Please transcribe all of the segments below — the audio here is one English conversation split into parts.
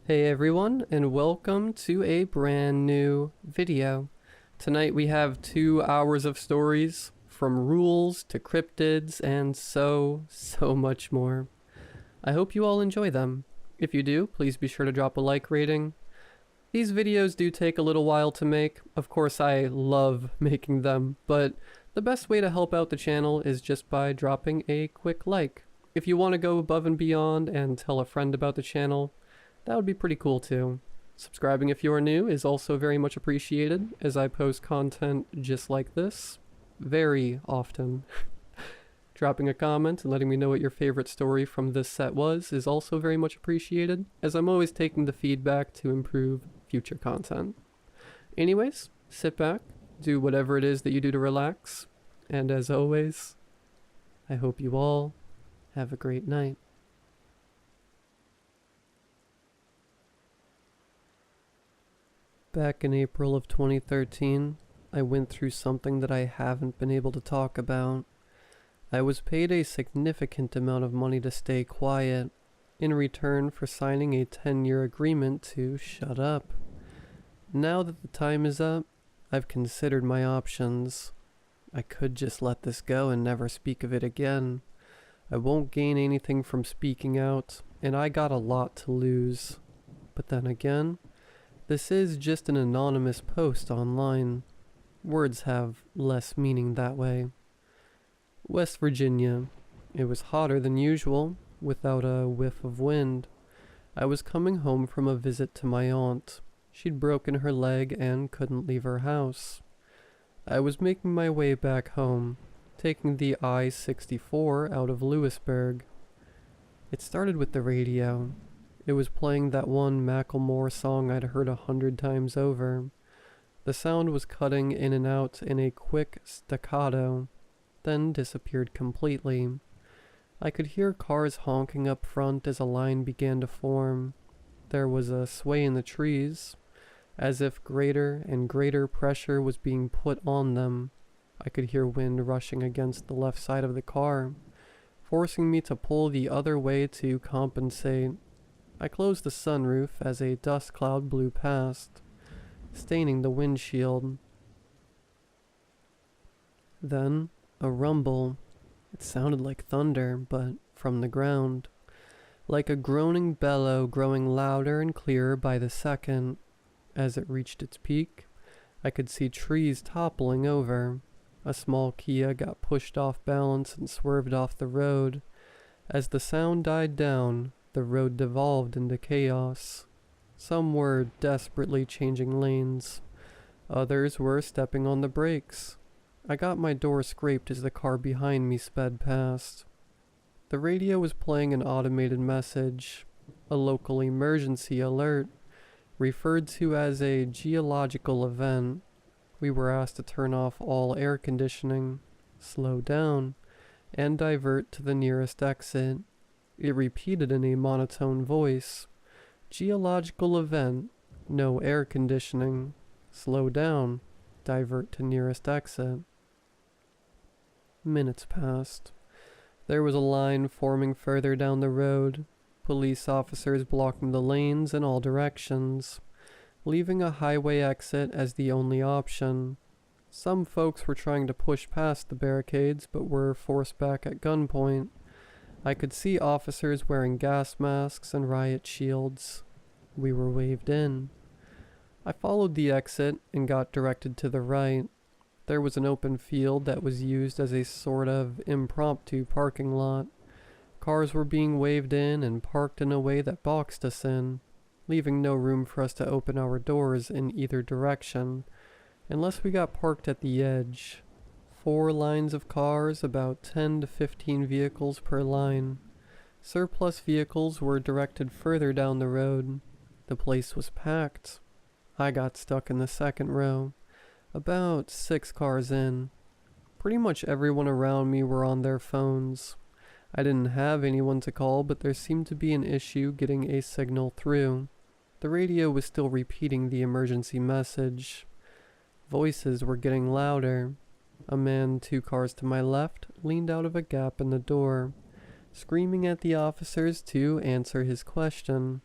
Hey everyone, and welcome to a brand new video. Tonight we have 2 hours of stories, from rules to cryptids and so much more. I hope you all enjoy them. If you do, please be sure to drop a like rating. These videos do take a little while to make. Of course, I love making them, but the best way to help out the channel is just by dropping a quick like. If you want to go above and beyond and tell a friend about the channel, that would be pretty cool too. Subscribing if you are new is also very much appreciated, as I post content just like this very often. Dropping a comment and letting me know what your favorite story from this set was is also very much appreciated, as I'm always taking the feedback to improve future content. Anyways, sit back, do whatever it is that you do to relax, and as always, I hope you all have a great night. Back in April of 2013, I went through something that I haven't been able to talk about. I was paid a significant amount of money to stay quiet, in return for signing a 10-year agreement to shut up. Now that the time is up, I've considered my options. I could just let this go and never speak of it again. I won't gain anything from speaking out, and I got a lot to lose. But then again, this is just an anonymous post online. Words have less meaning that way. West Virginia. It was hotter than usual, without a whiff of wind. I was coming home from a visit to my aunt. She'd broken her leg and couldn't leave her house. I was making my way back home, taking the I-64 out of Lewisburg. It started with the radio. It was playing that one Macklemore song I'd heard 100 times over. The sound was cutting in and out in a quick staccato, then disappeared completely. I could hear cars honking up front as a line began to form. There was a sway in the trees, as if greater and greater pressure was being put on them. I could hear wind rushing against the left side of the car, forcing me to pull the other way to compensate. I closed the sunroof as a dust cloud blew past, staining the windshield. Then, a rumble. It sounded like thunder, but from the ground. Like a groaning bellow growing louder and clearer by the second. As it reached its peak, I could see trees toppling over. A small Kia got pushed off balance and swerved off the road. As the sound died down, the road devolved into chaos. Some were desperately changing lanes. Others were stepping on the brakes. I got my door scraped as the car behind me sped past. The radio was playing an automated message, a local emergency alert, referred to as a geological event. We were asked to turn off all air conditioning, slow down, and divert to the nearest exit. It repeated in a monotone voice. Geological event, no air conditioning, slow down, divert to nearest exit. Minutes passed. There was a line forming further down the road, police officers blocking the lanes in all directions, leaving a highway exit as the only option. Some folks were trying to push past the barricades but were forced back at gunpoint. I could see officers wearing gas masks and riot shields. We were waved in. I followed the exit and got directed to the right. There was an open field that was used as a sort of impromptu parking lot. Cars were being waved in and parked in a way that boxed us in, leaving no room for us to open our doors in either direction, unless we got parked at the edge. 4 lines of cars, about 10 to 15 vehicles per line. Surplus vehicles were directed further down the road. The place was packed. I got stuck in the second row, about 6 cars in. Pretty much everyone around me were on their phones. I didn't have anyone to call, but there seemed to be an issue getting a signal through. The radio was still repeating the emergency message. Voices were getting louder. A man 2 cars to my left leaned out of a gap in the door, screaming at the officers to answer his question.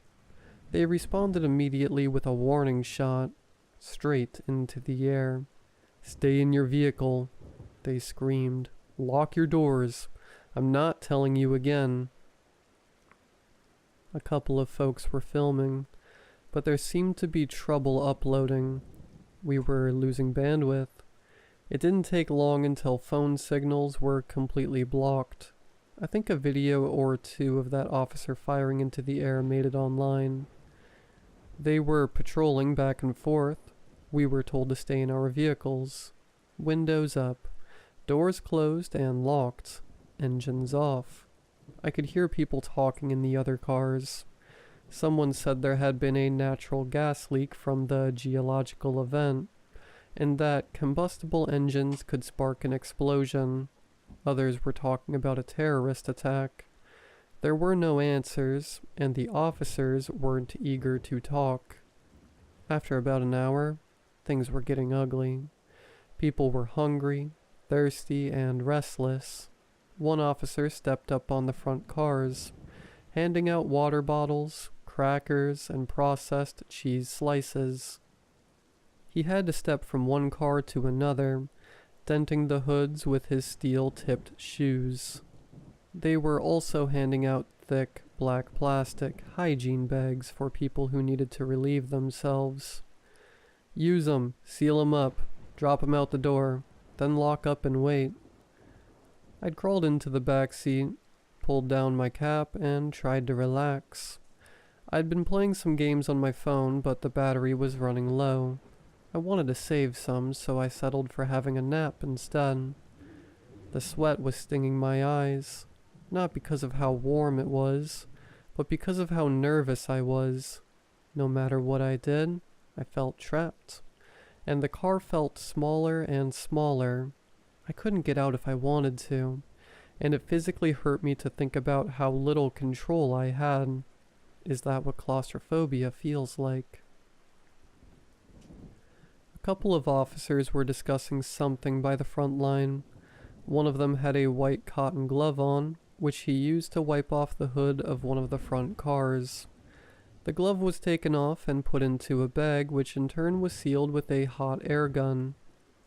They responded immediately with a warning shot, straight into the air. "Stay in your vehicle," they screamed. "Lock your doors. I'm not telling you again." A couple of folks were filming, but there seemed to be trouble uploading. We were losing bandwidth. It didn't take long until phone signals were completely blocked. I think a video or two of that officer firing into the air made it online. They were patrolling back and forth. We were told to stay in our vehicles. Windows up, doors closed and locked, engines off. I could hear people talking in the other cars. Someone said there had been a natural gas leak from the geological event, and that combustible engines could spark an explosion. Others were talking about a terrorist attack. There were no answers, and the officers weren't eager to talk. After about an hour, things were getting ugly. People were hungry, thirsty, and restless. One officer stepped up on the front cars, handing out water bottles, crackers, and processed cheese slices. He had to step from one car to another, denting the hoods with his steel-tipped shoes. They were also handing out thick, black plastic hygiene bags for people who needed to relieve themselves. "Use 'em, seal 'em up, drop 'em out the door, then lock up and wait." I'd crawled into the back seat, pulled down my cap, and tried to relax. I'd been playing some games on my phone, but the battery was running low. I wanted to save some, so I settled for having a nap instead. The sweat was stinging my eyes, not because of how warm it was, but because of how nervous I was. No matter what I did, I felt trapped, and the car felt smaller and smaller. I couldn't get out if I wanted to, and it physically hurt me to think about how little control I had. Is that what claustrophobia feels like? A couple of officers were discussing something by the front line. One of them had a white cotton glove on, which he used to wipe off the hood of one of the front cars. The glove was taken off and put into a bag, which in turn was sealed with a hot air gun.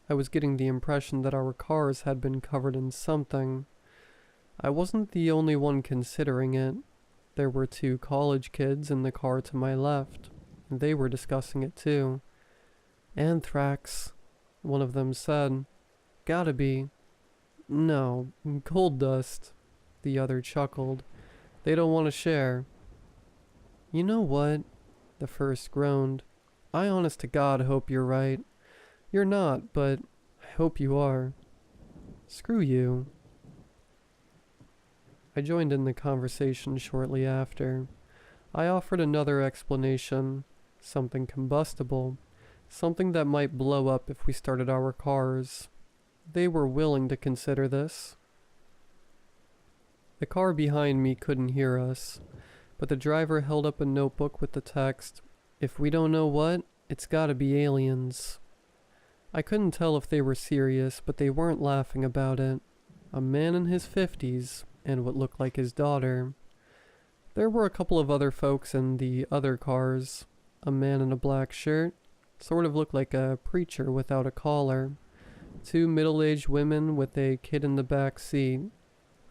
I was getting the impression that our cars had been covered in something. I wasn't the only one considering it. There were two college kids in the car to my left, and they were discussing it too. "Anthrax," one of them said. "Gotta be." "No, gold dust," the other chuckled. "They don't want to share." "You know what?" the first groaned. "I honest to God hope you're right. You're not, but I hope you are." "Screw you." I joined in the conversation shortly after. I offered another explanation, something combustible, something that might blow up if we started our cars. They were willing to consider this. The car behind me couldn't hear us, but the driver held up a notebook with the text, "If we don't know what, it's gotta be aliens." I couldn't tell if they were serious, but they weren't laughing about it. A man in his 50s, and what looked like his daughter. There were a couple of other folks in the other cars. A man in a black shirt, sort of looked like a preacher without a collar. Two middle-aged women with a kid in the back seat.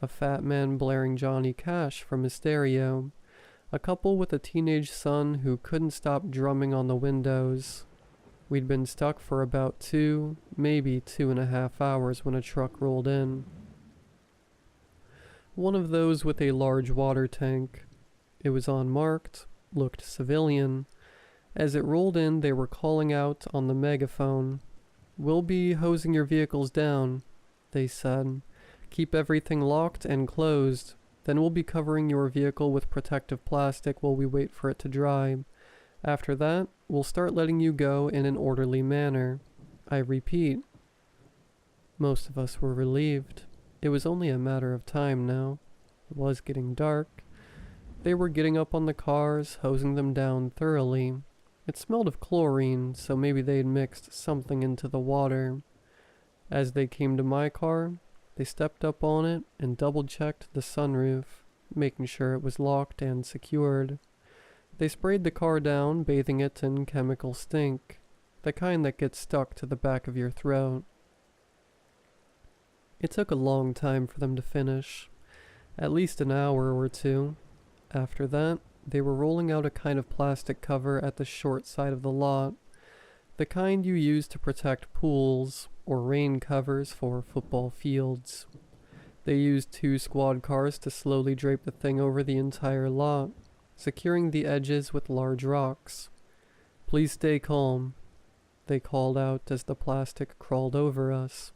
A fat man blaring Johnny Cash from his stereo. A couple with a teenage son who couldn't stop drumming on the windows. We'd been stuck for about 2, maybe 2.5 hours when a truck rolled in. One of those with a large water tank. It was unmarked, looked civilian. As it rolled in, they were calling out on the megaphone. "We'll be hosing your vehicles down," they said. "Keep everything locked and closed. Then we'll be covering your vehicle with protective plastic while we wait for it to dry. After that, we'll start letting you go in an orderly manner. I repeat." Most of us were relieved. It was only a matter of time now. It was getting dark. They were getting up on the cars, hosing them down thoroughly. It smelled of chlorine, so maybe they'd mixed something into the water. As they came to my car, they stepped up on it and double-checked the sunroof, making sure it was locked and secured. They sprayed the car down, bathing it in chemical stink, the kind that gets stuck to the back of your throat. It took a long time for them to finish, at least an hour or two. After that, they were rolling out a kind of plastic cover at the short side of the lot, the kind you use to protect pools or rain covers for football fields. They used 2 squad cars to slowly drape the thing over the entire lot, securing the edges with large rocks. "Please stay calm," they called out as the plastic crawled over us.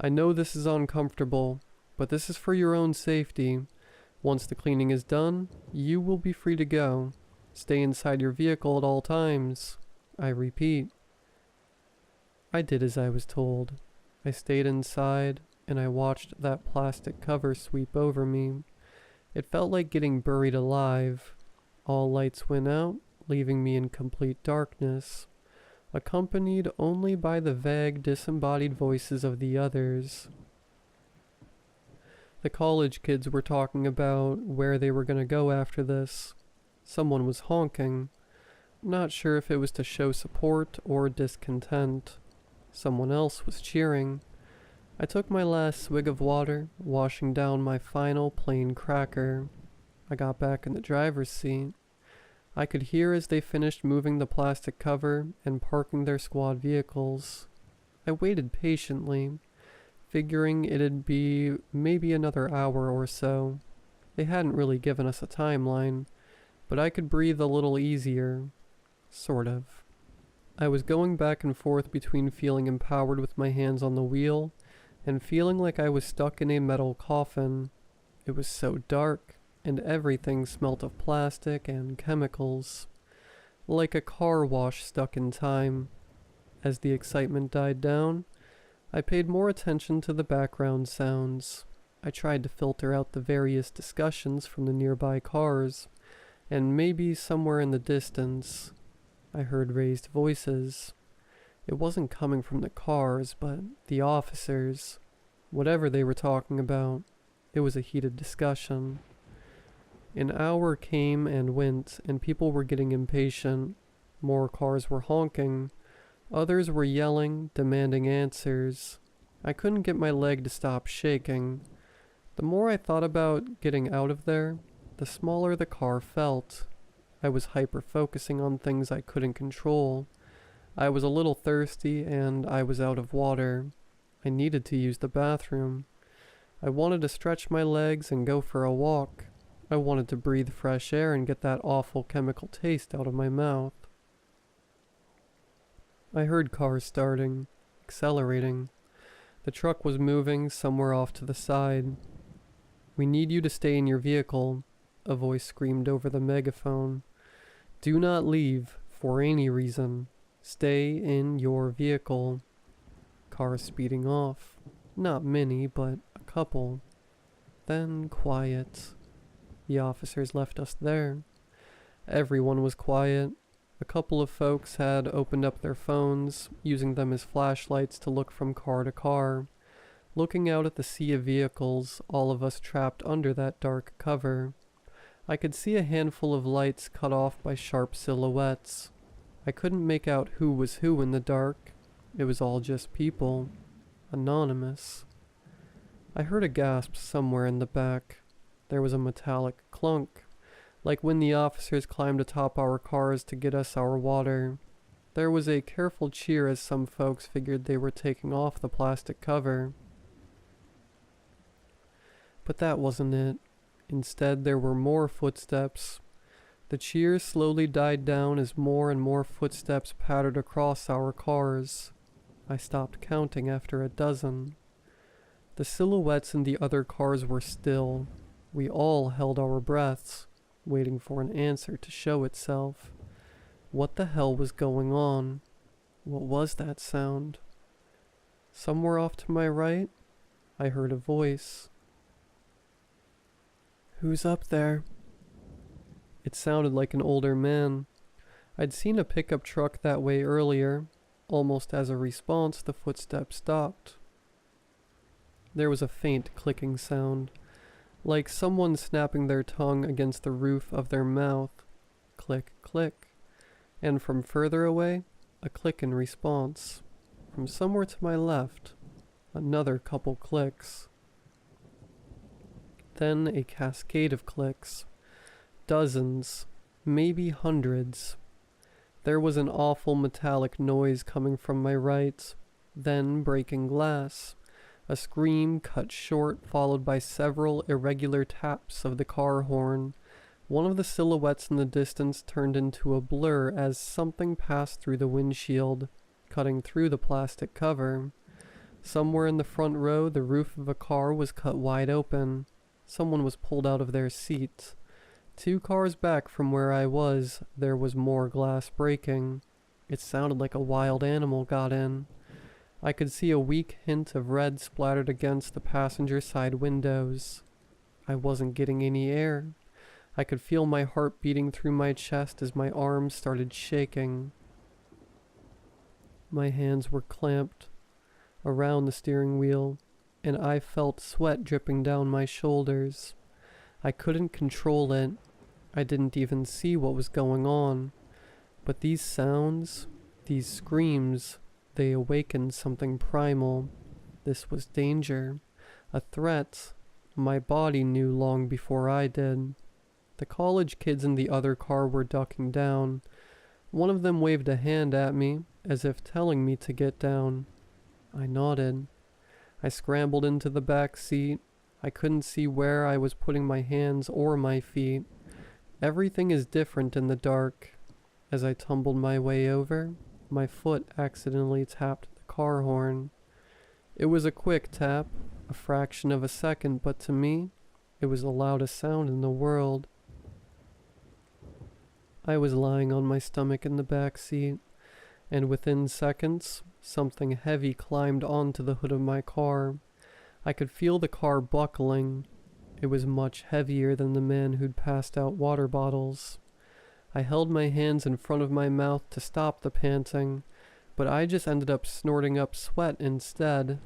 "I know this is uncomfortable, but this is for your own safety. Once the cleaning is done, you will be free to go. Stay inside your vehicle at all times. I repeat." I did as I was told. I stayed inside, and I watched that plastic cover sweep over me. It felt like getting buried alive. All lights went out, leaving me in complete darkness, accompanied only by the vague, disembodied voices of the others. The college kids were talking about where they were going to go after this. Someone was honking. Not sure if it was to show support or discontent. Someone else was cheering. I took my last swig of water, washing down my final plain cracker. I got back in the driver's seat. I could hear as they finished moving the plastic cover and parking their squad vehicles. I waited patiently, figuring it'd be maybe another hour or so. They hadn't really given us a timeline, but I could breathe a little easier. Sort of. I was going back and forth between feeling empowered with my hands on the wheel and feeling like I was stuck in a metal coffin. It was so dark, and everything smelt of plastic and chemicals, like a car wash stuck in time. As the excitement died down, I paid more attention to the background sounds. I tried to filter out the various discussions from the nearby cars, and maybe somewhere in the distance, I heard raised voices. It wasn't coming from the cars, but the officers. Whatever they were talking about, it was a heated discussion. An hour came and went, and people were getting impatient. More cars were honking. Others were yelling, demanding answers. I couldn't get my leg to stop shaking. The more I thought about getting out of there, the smaller the car felt. I was hyper-focusing on things I couldn't control. I was a little thirsty, and I was out of water. I needed to use the bathroom. I wanted to stretch my legs and go for a walk. I wanted to breathe fresh air and get that awful chemical taste out of my mouth. I heard cars starting, accelerating. The truck was moving somewhere off to the side. "We need you to stay in your vehicle," a voice screamed over the megaphone. "Do not leave for any reason. Stay in your vehicle." Cars speeding off. Not many, but a couple. Then quiet. The officers left us there. Everyone was quiet. A couple of folks had opened up their phones, using them as flashlights to look from car to car, looking out at the sea of vehicles, all of us trapped under that dark cover. I could see a handful of lights cut off by sharp silhouettes. I couldn't make out who was who in the dark. It was all just people. Anonymous. I heard a gasp somewhere in the back. There was a metallic clunk, like when the officers climbed atop our cars to get us our water. There was a careful cheer as some folks figured they were taking off the plastic cover. But that wasn't it. Instead, there were more footsteps. The cheers slowly died down as more and more footsteps pattered across our cars. I stopped counting after a dozen. The silhouettes in the other cars were still. We all held our breaths, waiting for an answer to show itself. What the hell was going on? What was that sound? Somewhere off to my right, I heard a voice. "Who's up there?" It sounded like an older man. I'd seen a pickup truck that way earlier. Almost as a response, the footsteps stopped. There was a faint clicking sound, like someone snapping their tongue against the roof of their mouth. click, click, and from further away, a click in response. From somewhere to my left, another couple clicks. Then a cascade of clicks. Dozens, maybe hundreds. There was an awful metallic noise coming from my right, then breaking glass. A scream cut short, followed by several irregular taps of the car horn. One of the silhouettes in the distance turned into a blur as something passed through the windshield, cutting through the plastic cover. Somewhere in the front row, the roof of a car was cut wide open. Someone was pulled out of their seat. 2 cars back from where I was, there was more glass breaking. It sounded like a wild animal got in. I could see a weak hint of red splattered against the passenger side windows. I wasn't getting any air. I could feel my heart beating through my chest as my arms started shaking. My hands were clamped around the steering wheel, and I felt sweat dripping down my shoulders. I couldn't control it. I didn't even see what was going on. But these sounds, these screams, they awakened something primal. This was danger, a threat. My body knew long before I did. The college kids in the other car were ducking down. One of them waved a hand at me, as if telling me to get down. I nodded. I scrambled into the back seat. I couldn't see where I was putting my hands or my feet. Everything is different in the dark. As I tumbled my way over, my foot accidentally tapped the car horn. It was a quick tap, a fraction of a second, but to me, it was the loudest sound in the world. I was lying on my stomach in the back seat, and within seconds, something heavy climbed onto the hood of my car. I could feel the car buckling. It was much heavier than the man who'd passed out water bottles. I held my hands in front of my mouth to stop the panting, but I just ended up snorting up sweat instead.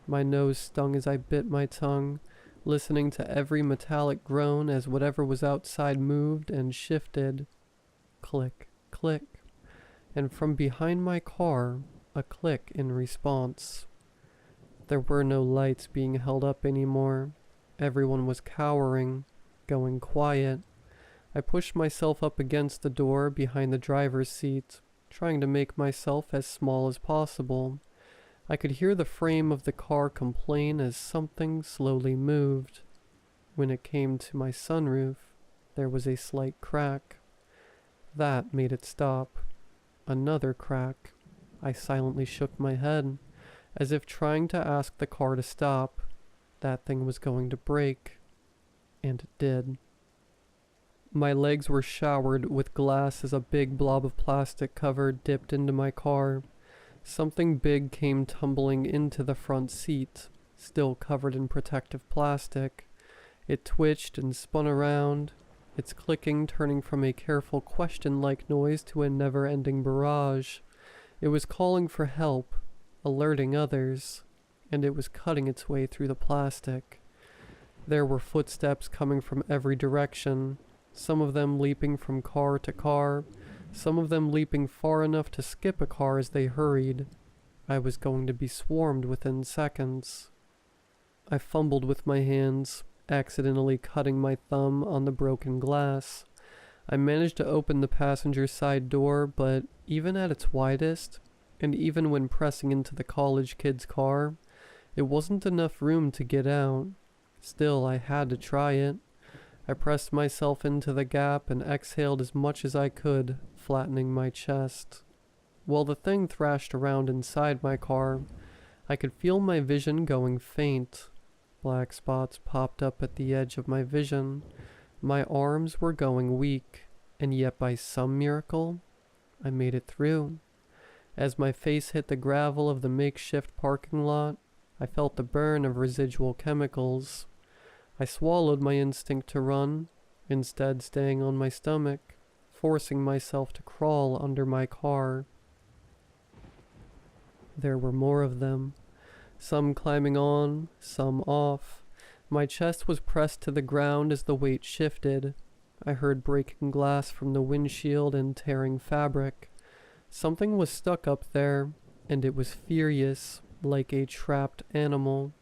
My nose stung as I bit my tongue, listening to every metallic groan as whatever was outside moved and shifted. Click, click, and from behind my car, a click in response. There were no lights being held up anymore. Everyone was cowering, going quiet. I pushed myself up against the door behind the driver's seat, trying to make myself as small as possible. I could hear the frame of the car complain as something slowly moved. When it came to my sunroof, there was a slight crack. That made it stop. Another crack. I silently shook my head, as if trying to ask the car to stop. That thing was going to break. And it did. My legs were showered with glass as a big blob of plastic cover dipped into my car. Something big came tumbling into the front seat, still covered in protective plastic. It twitched and spun around, its clicking turning from a careful question-like noise to a never-ending barrage. It was calling for help, alerting others, and it was cutting its way through the plastic. There were footsteps coming from every direction, some of them leaping from car to car, some of them leaping far enough to skip a car as they hurried. I was going to be swarmed within seconds. I fumbled with my hands, accidentally cutting my thumb on the broken glass. I managed to open the passenger side door, but even at its widest, and even when pressing into the college kid's car, it wasn't enough room to get out. Still, I had to try it. I pressed myself into the gap and exhaled as much as I could, flattening my chest. While the thing thrashed around inside my car, I could feel my vision going faint. Black spots popped up at the edge of my vision. My arms were going weak, and yet by some miracle, I made it through. As my face hit the gravel of the makeshift parking lot, I felt the burn of residual chemicals. I swallowed my instinct to run, instead staying on my stomach, forcing myself to crawl under my car. There were more of them, some climbing on, some off. My chest was pressed to the ground as the weight shifted. I heard breaking glass from the windshield and tearing fabric. Something was stuck up there, and it was furious, like a trapped animal.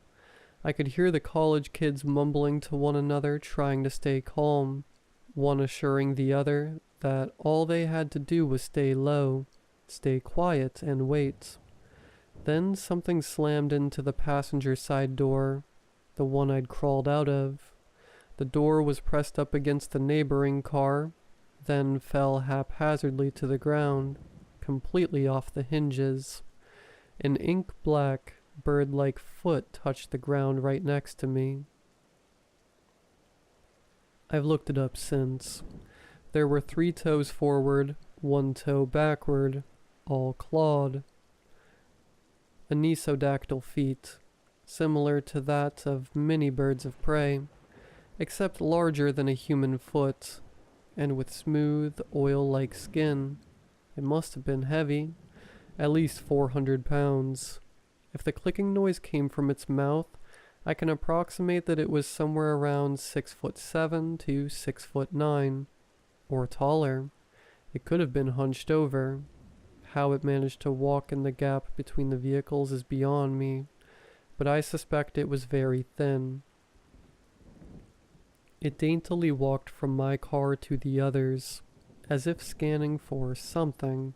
I could hear the college kids mumbling to one another, trying to stay calm, one assuring the other that all they had to do was stay low, stay quiet, and wait. Then something slammed into the passenger side door, the one I'd crawled out of. The door was pressed up against the neighboring car, then fell haphazardly to the ground, completely off the hinges. An ink-black, bird-like foot touched the ground right next to me. I've looked it up since. There were 3 toes forward, 1 toe backward, all clawed. Anisodactyl feet, similar to that of many birds of prey, except larger than a human foot, and with smooth, oil-like skin. It must have been heavy, at least 400 pounds. If the clicking noise came from its mouth, I can approximate that it was somewhere around 6'7" to 6'9", or taller. It could have been hunched over. How it managed to walk in the gap between the vehicles is beyond me, but I suspect it was very thin. It daintily walked from my car to the others, as if scanning for something.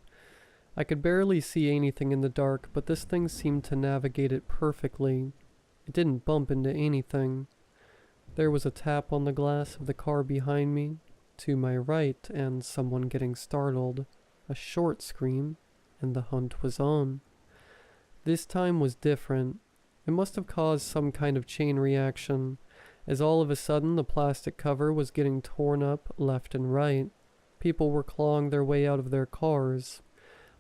I could barely see anything in the dark, but this thing seemed to navigate it perfectly. It didn't bump into anything. There was a tap on the glass of the car behind me, to my right, and someone getting startled. A short scream, and the hunt was on. This time was different. It must have caused some kind of chain reaction, as all of a sudden the plastic cover was getting torn up left and right. People were clawing their way out of their cars.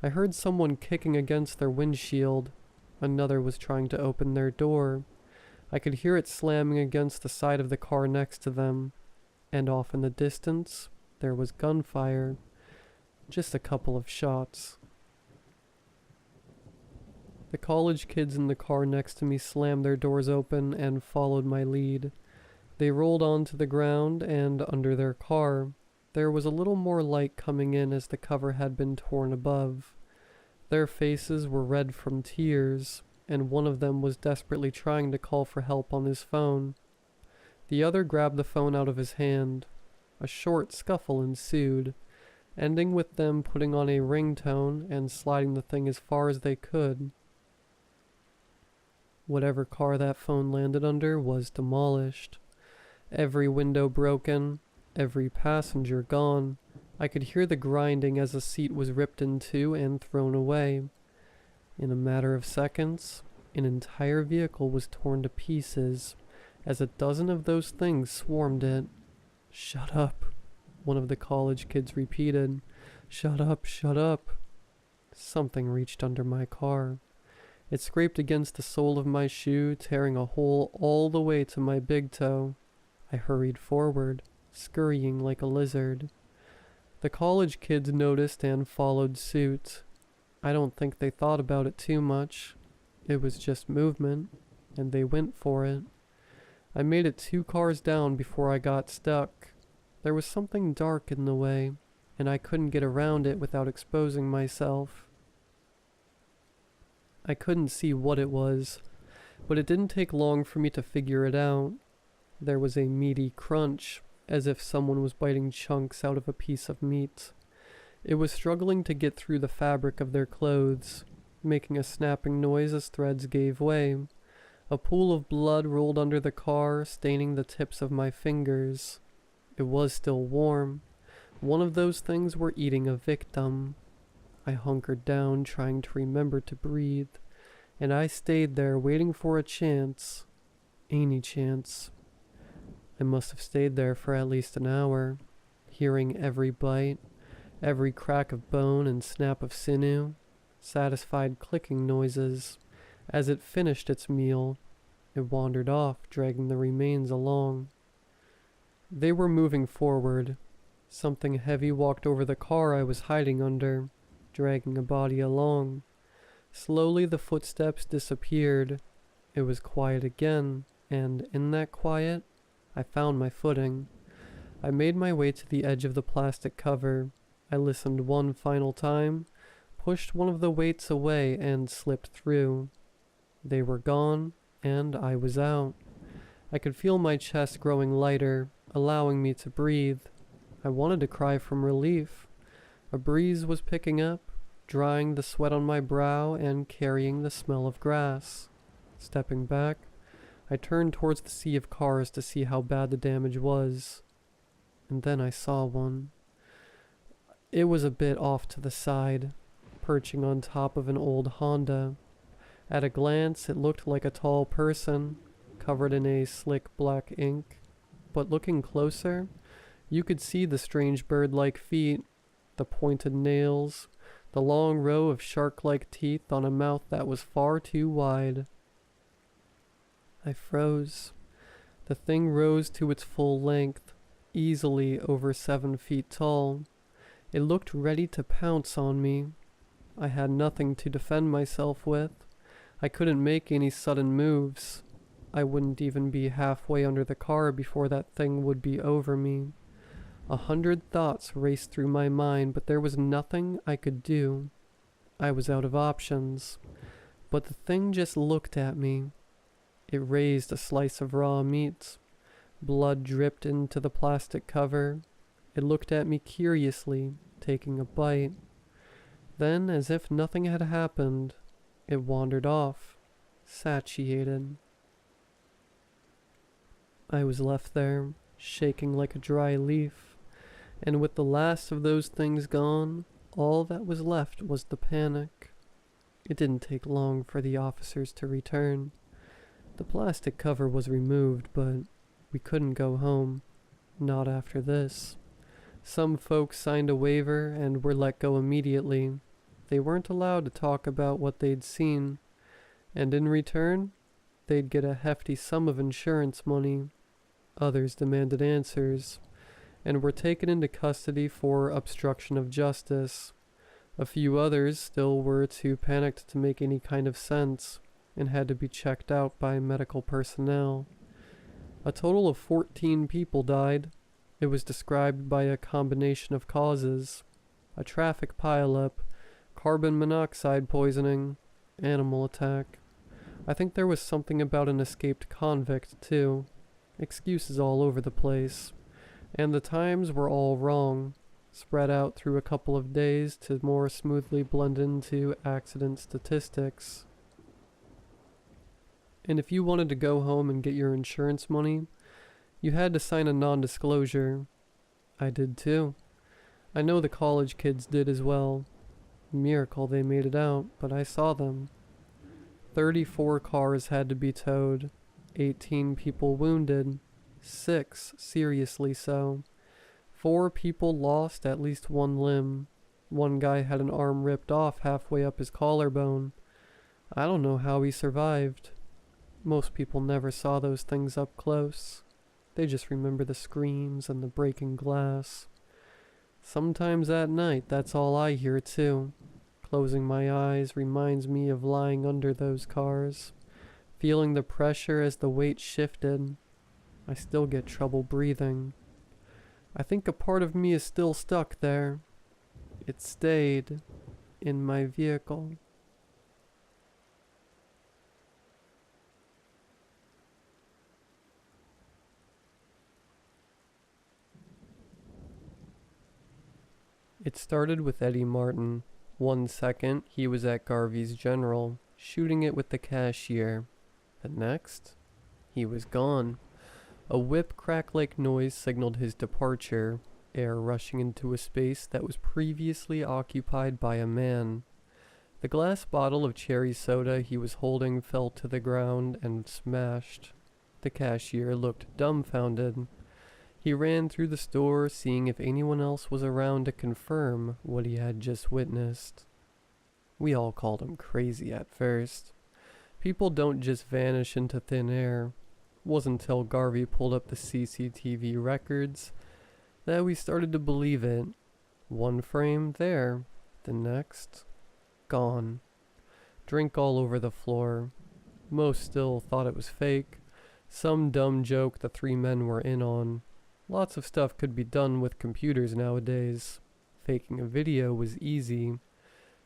I heard someone kicking against their windshield. Another was trying to open their door. I could hear it slamming against the side of the car next to them, and off in the distance, there was gunfire. Just a couple of shots. The college kids in the car next to me slammed their doors open and followed my lead. They rolled onto the ground and under their car. There was a little more light coming in as the cover had been torn above. Their faces were red from tears, and one of them was desperately trying to call for help on his phone. The other grabbed the phone out of his hand. A short scuffle ensued, ending with them putting on a ringtone and sliding the thing as far as they could. Whatever car that phone landed under was demolished. Every window broken, every passenger gone. I could hear the grinding as a seat was ripped in two and thrown away. In a matter of seconds, an entire vehicle was torn to pieces, as a dozen of those things swarmed it. "Shut up," one of the college kids repeated. "Shut up, shut up." Something reached under my car. It scraped against the sole of my shoe, tearing a hole all the way to my big toe. I hurried forward, scurrying like a lizard. The college kids noticed and followed suit. I don't think they thought about it too much. It was just movement, and they went for it. I made it 2 cars down before I got stuck. There was something dark in the way, and I couldn't get around it without exposing myself. I couldn't see what it was, but it didn't take long for me to figure it out. There was a meaty crunch, as if someone was biting chunks out of a piece of meat. It was struggling to get through the fabric of their clothes, making a snapping noise as threads gave way. A pool of blood rolled under the car, staining the tips of my fingers. It was still warm. One of those things were eating a victim. I hunkered down, trying to remember to breathe, and I stayed there waiting for a chance. Any chance. I must have stayed there for at least an hour, hearing every bite, every crack of bone and snap of sinew, satisfied clicking noises. As it finished its meal, it wandered off, dragging the remains along. They were moving forward. Something heavy walked over the car I was hiding under, dragging a body along. Slowly the footsteps disappeared. It was quiet again, and in that quiet, I found my footing. I made my way to the edge of the plastic cover. I listened one final time, pushed one of the weights away, and slipped through. They were gone, and I was out. I could feel my chest growing lighter, allowing me to breathe. I wanted to cry from relief. A breeze was picking up, drying the sweat on my brow and carrying the smell of grass. Stepping back, I turned towards the sea of cars to see how bad the damage was. And then I saw one. It was a bit off to the side, perching on top of an old Honda. At a glance, it looked like a tall person, covered in a slick black ink. But looking closer, you could see the strange bird-like feet, the pointed nails, the long row of shark-like teeth on a mouth that was far too wide. I froze. The thing rose to its full length, easily over 7 feet tall. It looked ready to pounce on me. I had nothing to defend myself with. I couldn't make any sudden moves. I wouldn't even be halfway under the car before that thing would be over me. 100 thoughts raced through my mind, but there was nothing I could do. I was out of options. But the thing just looked at me. It raised a slice of raw meat. Blood dripped into the plastic cover. It looked at me curiously, taking a bite. Then, as if nothing had happened, it wandered off, satiated. I was left there, shaking like a dry leaf, and with the last of those things gone, all that was left was the panic. It didn't take long for the officers to return. The plastic cover was removed, but we couldn't go home. Not after this. Some folks signed a waiver and were let go immediately. They weren't allowed to talk about what they'd seen, and in return, they'd get a hefty sum of insurance money. Others demanded answers, and were taken into custody for obstruction of justice. A few others still were too panicked to make any kind of sense, and had to be checked out by medical personnel. A total of 14 people died. It was described by a combination of causes: a traffic pileup, carbon monoxide poisoning, animal attack. I think there was something about an escaped convict, too. Excuses all over the place. And the times were all wrong, spread out through a couple of days to more smoothly blend into accident statistics. And if you wanted to go home and get your insurance money, you had to sign a non-disclosure. I did too. I know the college kids did as well. Miracle they made it out, but I saw them. 34 cars had to be towed, 18 people wounded, 6 seriously so. 4 people lost at least one limb. One guy had an arm ripped off halfway up his collarbone. I don't know how he survived. Most people never saw those things up close. They just remember the screams and the breaking glass. Sometimes at night, that's all I hear too. Closing my eyes reminds me of lying under those cars, feeling the pressure as the weight shifted. I still get trouble breathing. I think a part of me is still stuck there. It stayed in my vehicle. It started with Eddie Martin. 1 second, he was at Garvey's General, shooting it with the cashier. The next, he was gone. A whip crack-like noise signaled his departure, air rushing into a space that was previously occupied by a man. The glass bottle of cherry soda he was holding fell to the ground and smashed. The cashier looked dumbfounded. He ran through the store, seeing if anyone else was around to confirm what he had just witnessed. We all called him crazy at first. People don't just vanish into thin air. It wasn't until Garvey pulled up the CCTV records that we started to believe it. One frame there, the next, gone. Drink all over the floor. Most still thought it was fake. Some dumb joke the 3 men were in on. Lots of stuff could be done with computers nowadays. Faking a video was easy.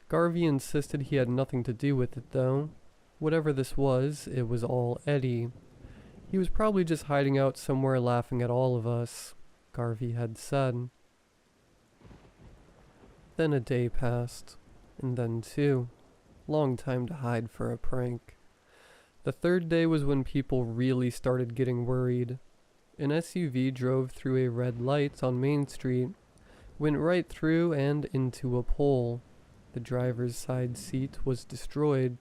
Garvey insisted he had nothing to do with it though. Whatever this was, it was all Eddie. He was probably just hiding out somewhere laughing at all of us, Garvey had said. Then a day passed, and then two. Long time to hide for a prank. The third day was when people really started getting worried. An SUV drove through a red light on Main Street, went right through and into a pole. The driver's side seat was destroyed.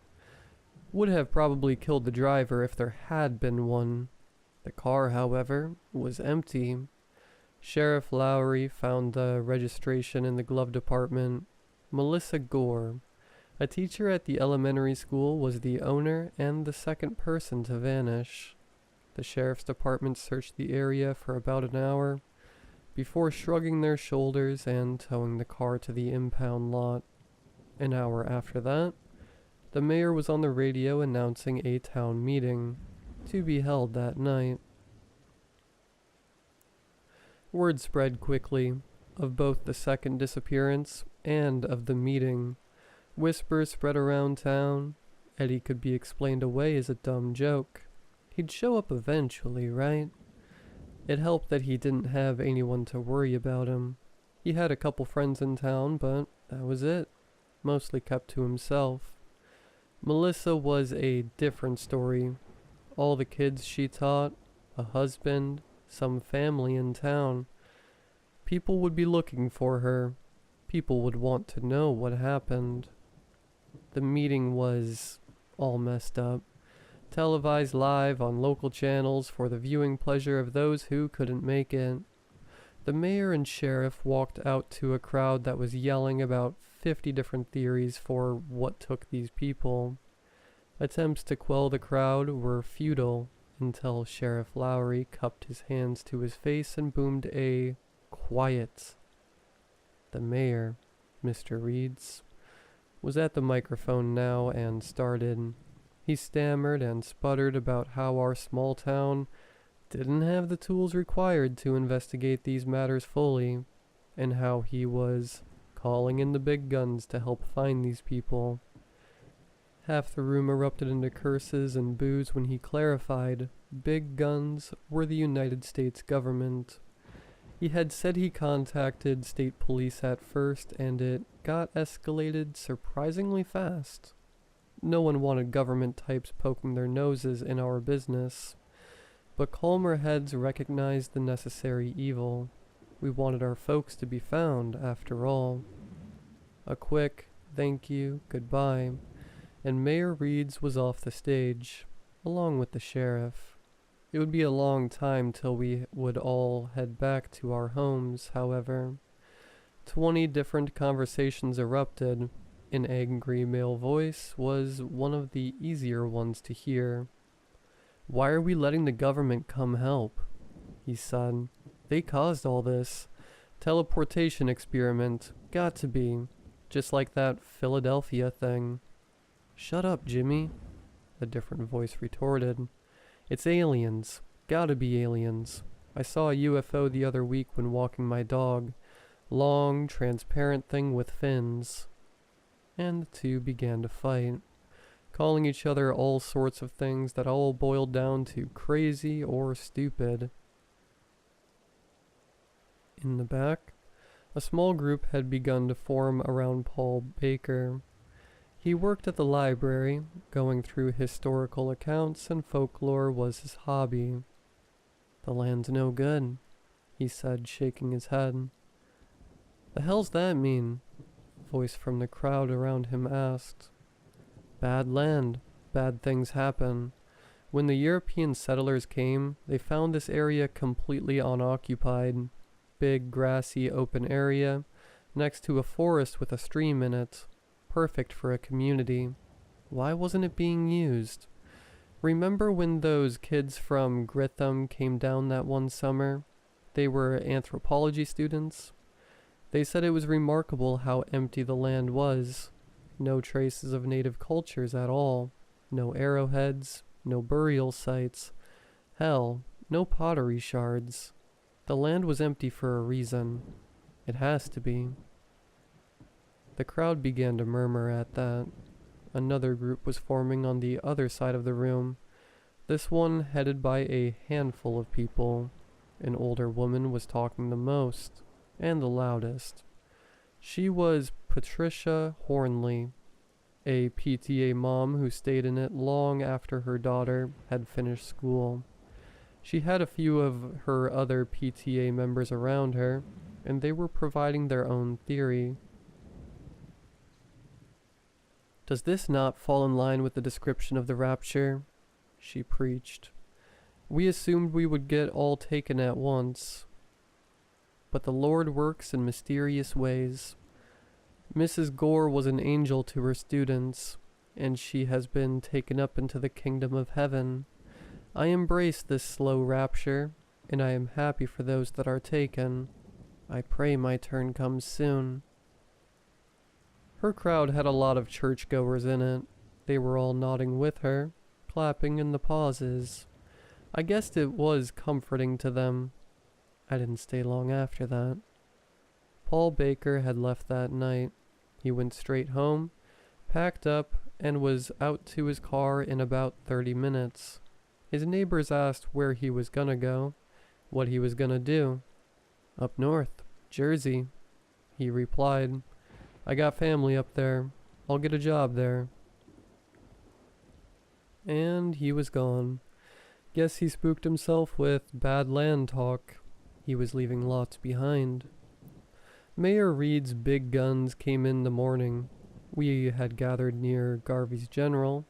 Would have probably killed the driver if there had been one. The car, however, was empty. Sheriff Lowry found the registration in the glove department. Melissa Gore, a teacher at the elementary school, was the owner and the second person to vanish. The sheriff's department searched the area for about an hour before shrugging their shoulders and towing the car to the impound lot. An hour after that, the mayor was on the radio announcing a town meeting to be held that night. Word spread quickly of both the second disappearance and of the meeting. Whispers spread around town. Eddie could be explained away as a dumb joke. He'd show up eventually, right? It helped that he didn't have anyone to worry about him. He had a couple friends in town, but that was it. Mostly kept to himself. Melissa was a different story. All the kids she taught, a husband, some family in town. People would be looking for her. People would want to know what happened. The meeting was all messed up. Televised live on local channels for the viewing pleasure of those who couldn't make it. The mayor and sheriff walked out to a crowd that was yelling about 50 different theories for what took these people. Attempts to quell the crowd were futile until Sheriff Lowry cupped his hands to his face and boomed a "Quiet." The mayor, Mr. Reeds, was at the microphone now and started. He stammered and sputtered about how our small town didn't have the tools required to investigate these matters fully, and how he was calling in the big guns to help find these people. Half the room erupted into curses and boos when he clarified big guns were the United States government. He had said he contacted state police at first, and it got escalated surprisingly fast. No one wanted government types poking their noses in our business, but calmer heads recognized the necessary evil. We wanted our folks to be found, after all. A quick thank you, goodbye, and Mayor Reeds was off the stage, along with the sheriff. It would be a long time till we would all head back to our homes, however. 20 different conversations erupted. An angry male voice was one of the easier ones to hear. "Why are we letting the government come help?" he said. "They caused all this. Teleportation experiment. Got to be. Just like that Philadelphia thing." "Shut up, Jimmy," a different voice retorted. "It's aliens. Gotta be aliens. I saw a UFO the other week when walking my dog. Long, transparent thing with fins." And the two began to fight, calling each other all sorts of things that all boiled down to crazy or stupid. In the back, a small group had begun to form around Paul Baker. He worked at the library, going through historical accounts, and folklore was his hobby. "The land's no good," he said, shaking his head. "The hell's that mean?" a voice from the crowd around him asked. "Bad land. Bad things happen. When the European settlers came, they found this area completely unoccupied. Big, grassy, open area, next to a forest with a stream in it. Perfect for a community. Why wasn't it being used? Remember when those kids from Grytham came down that one summer? They were anthropology students. They said it was remarkable how empty the land was. No traces of native cultures at all. No arrowheads, no burial sites. Hell, no pottery shards. The land was empty for a reason. It has to be. The crowd began to murmur at that. Another group was forming on the other side of the room, this one headed by a handful of people. An older woman was talking the most, and the loudest. She was Patricia Hornley, a PTA mom who stayed in it long after her daughter had finished school. She had a few of her other PTA members around her, and they were providing their own theory. "Does this not fall in line with the description of the rapture?" she preached. "We assumed we would get all taken at once. But the Lord works in mysterious ways. Mrs. Gore was an angel to her students, and she has been taken up into the kingdom of heaven. I embrace this slow rapture, and I am happy for those that are taken. I pray my turn comes soon." Her crowd had a lot of churchgoers in it. They were all nodding with her, clapping in the pauses. I guessed it was comforting to them. I didn't stay long after that. Paul Baker had left that night. He went straight home, packed up, and was out to his car in about 30 minutes. His neighbors asked where he was gonna go, what he was gonna do. "Up north, Jersey," he replied. "I got family up there. I'll get a job there." And he was gone. Guess he spooked himself with bad land talk. He was leaving lots behind. Mayor Reed's big guns came in the morning. We had gathered near Garvey's General.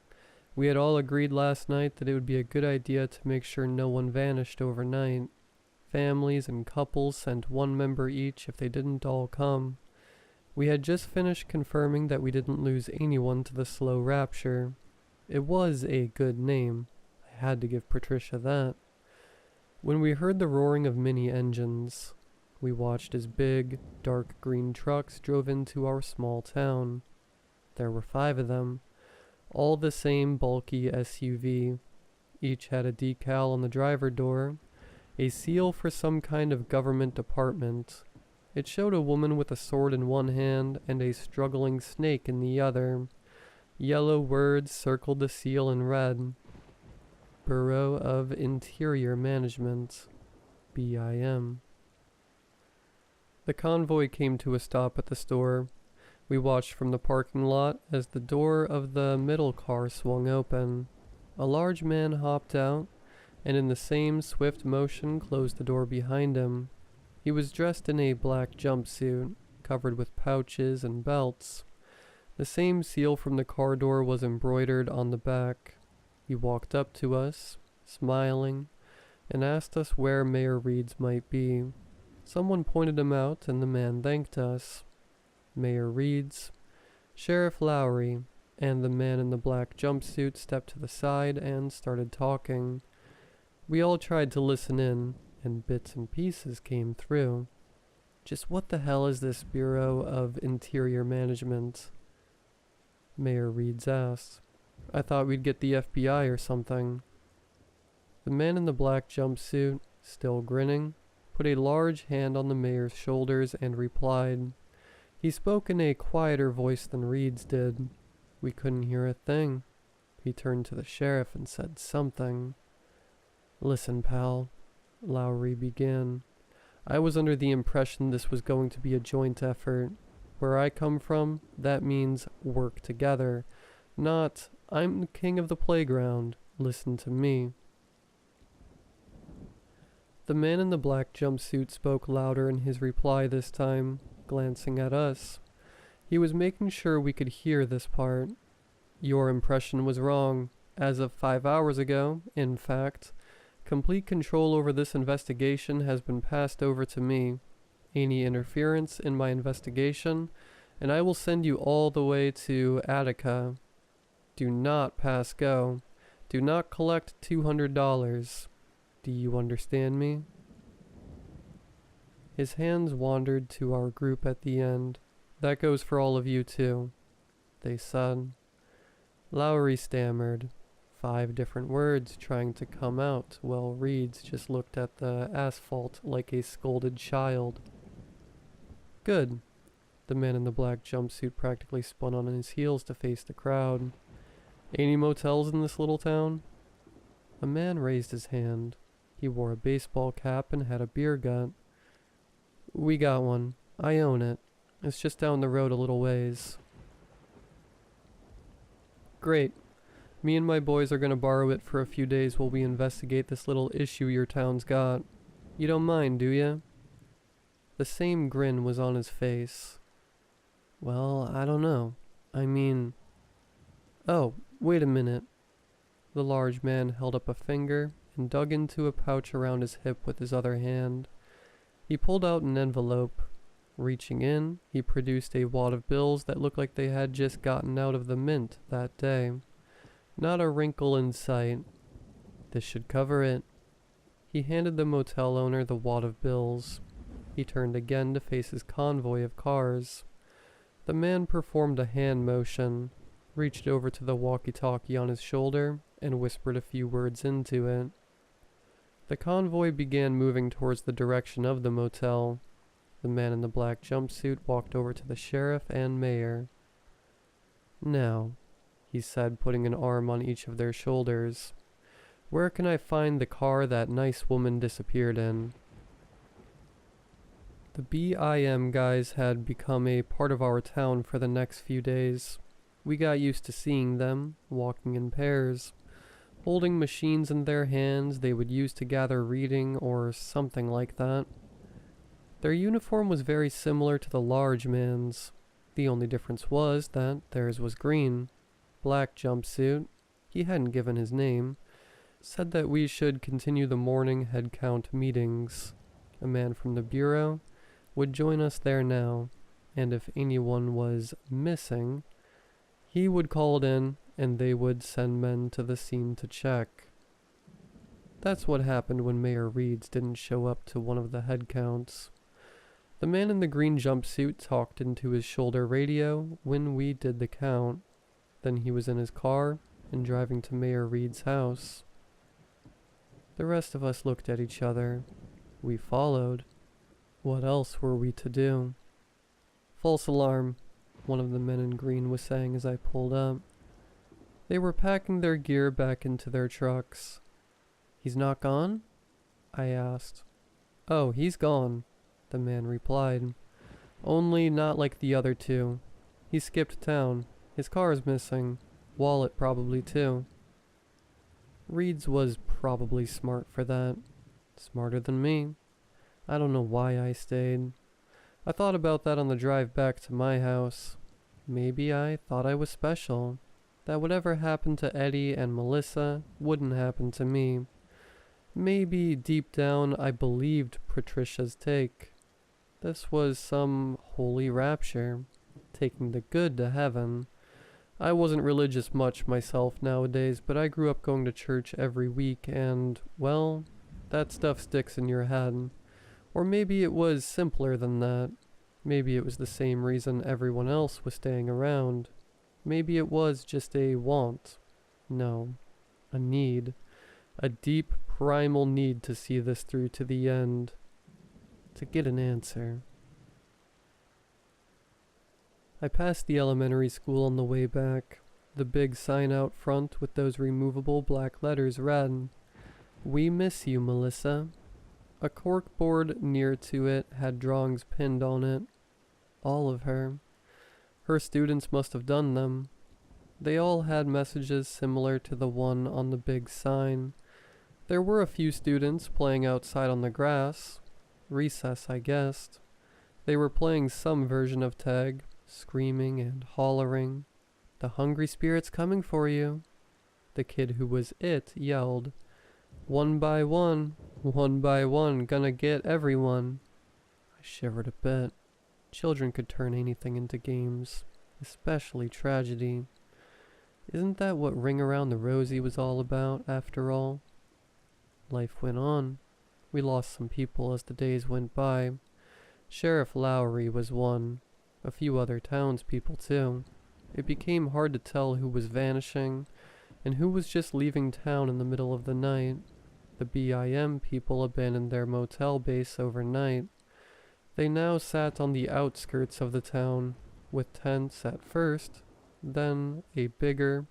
We had all agreed last night that it would be a good idea to make sure no one vanished overnight. Families and couples sent one member each if they didn't all come. We had just finished confirming that we didn't lose anyone to the Slow Rapture. It was a good name. I had to give Patricia that. When we heard the roaring of mini engines, we watched as big, dark green trucks drove into our small town. There were 5 of them, all the same bulky SUV. Each had a decal on the driver door, a seal for some kind of government department. It showed a woman with a sword in one hand and a struggling snake in the other. Yellow words circled the seal in red. Bureau of Interior Management, BIM. The convoy came to a stop at the store. We watched from the parking lot as the door of the middle car swung open. A large man hopped out, and in the same swift motion closed the door behind him. He was dressed in a black jumpsuit, covered with pouches and belts. The same seal from the car door was embroidered on the back. He walked up to us, smiling, and asked us where Mayor Reed's might be. Someone pointed him out, and the man thanked us. Mayor Reed's, Sheriff Lowry, and the man in the black jumpsuit stepped to the side and started talking. We all tried to listen in, and bits and pieces came through. "Just what the hell is this Bureau of Interior Management?" Mayor Reed's asked. "I thought we'd get the FBI or something." The man in the black jumpsuit, still grinning, put a large hand on the mayor's shoulders and replied. He spoke in a quieter voice than Reed's did. We couldn't hear a thing. He turned to the sheriff and said something. "Listen, pal," Lowry began. "I was under the impression this was going to be a joint effort. Where I come from, that means work together, not, I'm the king of the playground, listen to me." The man in the black jumpsuit spoke louder in his reply this time, glancing at us. He was making sure we could hear this part. "Your impression was wrong. As of 5 hours ago, in fact, complete control over this investigation has been passed over to me. Any interference in my investigation, and I will send you all the way to Attica. Do not pass go. Do not collect $200. Do you understand me?" His hands wandered to our group at the end. "That goes for all of you too," they said. Lowry stammered. 5 different words trying to come out while Reeds just looked at the asphalt like a scolded child. Good. The man in the black jumpsuit practically spun on his heels to face the crowd. Any motels in this little town? A man raised his hand. He wore a baseball cap and had a beer gut. We got one. I own it. It's just down the road a little ways. Great. Me and my boys are gonna borrow it for a few days while we investigate this little issue your town's got. You don't mind, do ya? The same grin was on his face. Well, I don't know. I mean... Oh, wait a minute. The large man held up a finger and dug into a pouch around his hip with his other hand. He pulled out an envelope. Reaching in, he produced a wad of bills that looked like they had just gotten out of the mint that day. Not a wrinkle in sight. This should cover it. He handed the motel owner the wad of bills. He turned again to face his convoy of cars. The man performed a hand motion, reached over to the walkie-talkie on his shoulder, and whispered a few words into it. The convoy began moving towards the direction of the motel. The man in the black jumpsuit walked over to the sheriff and mayor. Now, he said, putting an arm on each of their shoulders, where can I find the car that nice woman disappeared in? The BIM guys had become a part of our town for the next few days. We got used to seeing them, walking in pairs, holding machines in their hands they would use to gather reading or something like that. Their uniform was very similar to the large man's. The only difference was that theirs was green. Black jumpsuit, he hadn't given his name, said that we should continue the morning head count meetings. A man from the bureau would join us there now, and if anyone was missing, he would call it in and they would send men to the scene to check. That's what happened when Mayor Reeds didn't show up to one of the head counts. The man in the green jumpsuit talked into his shoulder radio when we did the count. Then he was in his car and driving to Mayor Reed's house. The rest of us looked at each other. We followed. What else were we to do? False alarm, one of the men in green was saying as I pulled up. They were packing their gear back into their trucks. He's not gone? I asked. Oh, he's gone, the man replied. Only not like the other two. He skipped town. His car is missing. Wallet probably too. Reed's was probably smart for that. Smarter than me. I don't know why I stayed. I thought about that on the drive back to my house. Maybe I thought I was special. That whatever happened to Eddie and Melissa wouldn't happen to me. Maybe deep down I believed Patricia's take. This was some holy rapture, taking the good to heaven. I wasn't religious much myself nowadays, but I grew up going to church every week and, well, that stuff sticks in your head. Or maybe it was simpler than that. Maybe it was the same reason everyone else was staying around. Maybe it was just a want. No, a need. A deep, primal need to see this through to the end. To get an answer. I passed the elementary school on the way back. The big sign out front with those removable black letters read, "We miss you, Melissa." A corkboard near to it had drawings pinned on it. All of her. Her students must have done them. They all had messages similar to the one on the big sign. There were a few students playing outside on the grass. Recess, I guessed. They were playing some version of tag, screaming and hollering. "The hungry spirit's coming for you." The kid who was it yelled, one by one, gonna get everyone." I shivered a bit. Children could turn anything into games, especially tragedy. Isn't that what Ring Around the Rosie was all about, after all? Life went on. We lost some people as the days went by. Sheriff Lowry was one. A few other townspeople, too. It became hard to tell who was vanishing And who was just leaving town in the middle of the night? The BIM people abandoned their motel base overnight. They now sat on the outskirts of the town, with tents at first, then a bigger,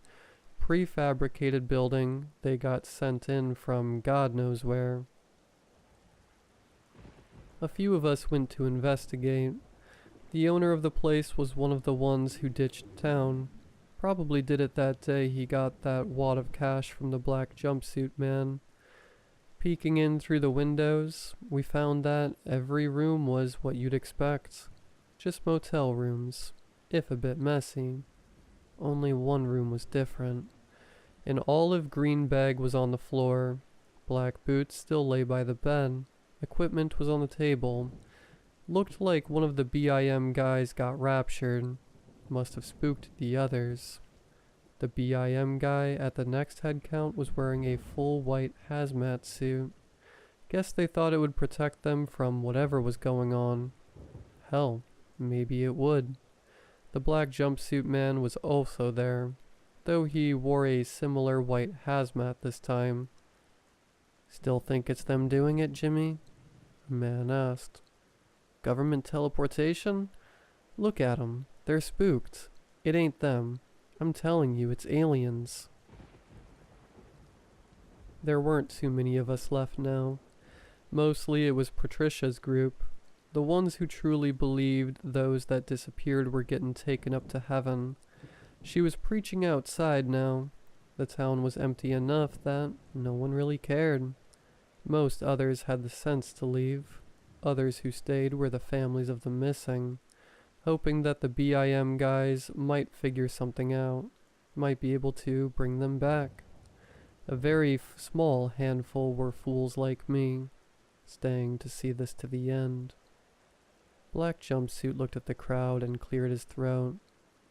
prefabricated building they got sent in from God knows where. A few of us went to investigate. The owner of the place was one of the ones who ditched town. Probably did it that day he got that wad of cash from the black jumpsuit man. Peeking in through the windows, we found that every room was what you'd expect. Just motel rooms, if a bit messy. Only one room was different. An olive green bag was on the floor. Black boots still lay by the bed. Equipment was on the table. Looked like one of the BIM guys got raptured. Must have spooked the others. The BIM guy at the next head count was wearing a full white hazmat suit. Guess they thought it would protect them from whatever was going on. Hell, maybe it would. The black jumpsuit man was also there, though he wore a similar white hazmat this time. Still think it's them doing it, Jimmy? A man asked. Government teleportation? Look at 'em. They're spooked. It ain't them. I'm telling you, it's aliens. There weren't too many of us left now. Mostly it was Patricia's group, the ones who truly believed those that disappeared were getting taken up to heaven. She was preaching outside now. The town was empty enough that no one really cared. Most others had the sense to leave. Others who stayed were the families of the missing, hoping that the BIM guys might figure something out, might be able to bring them back. A very small handful were fools like me, staying to see this to the end. Black Jumpsuit looked at the crowd and cleared his throat.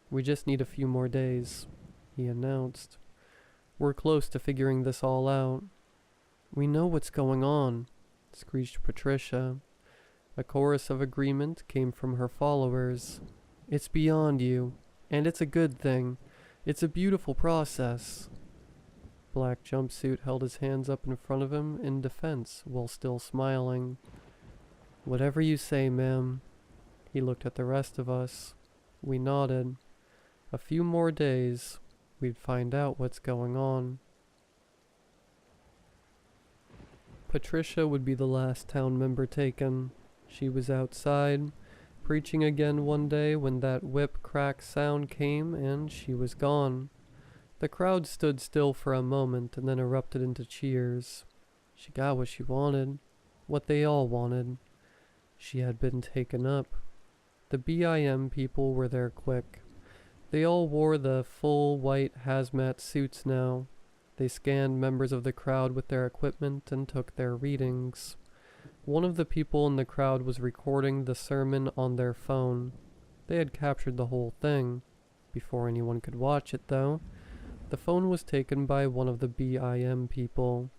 We just need a few more days, he announced. We're close to figuring this all out. We know what's going on, screeched Patricia. A chorus of agreement came from her followers. It's beyond you, and it's a good thing. It's a beautiful process. Black Jumpsuit held his hands up in front of him in defense while still smiling. Whatever you say, ma'am. He looked at the rest of us. We nodded. A few more days, we'd find out what's going on. Patricia would be the last town member taken. She was outside, preaching again one day when that whip crack sound came and she was gone. The crowd stood still for a moment and then erupted into cheers. She got what she wanted, what they all wanted. She had been taken up. The BIM people were there quick. They all wore the full white hazmat suits now. They scanned members of the crowd with their equipment and took their readings. One of the people in the crowd was recording the sermon on their phone. They had captured the whole thing. Before anyone could watch it, though, the phone was taken by one of the BIM people.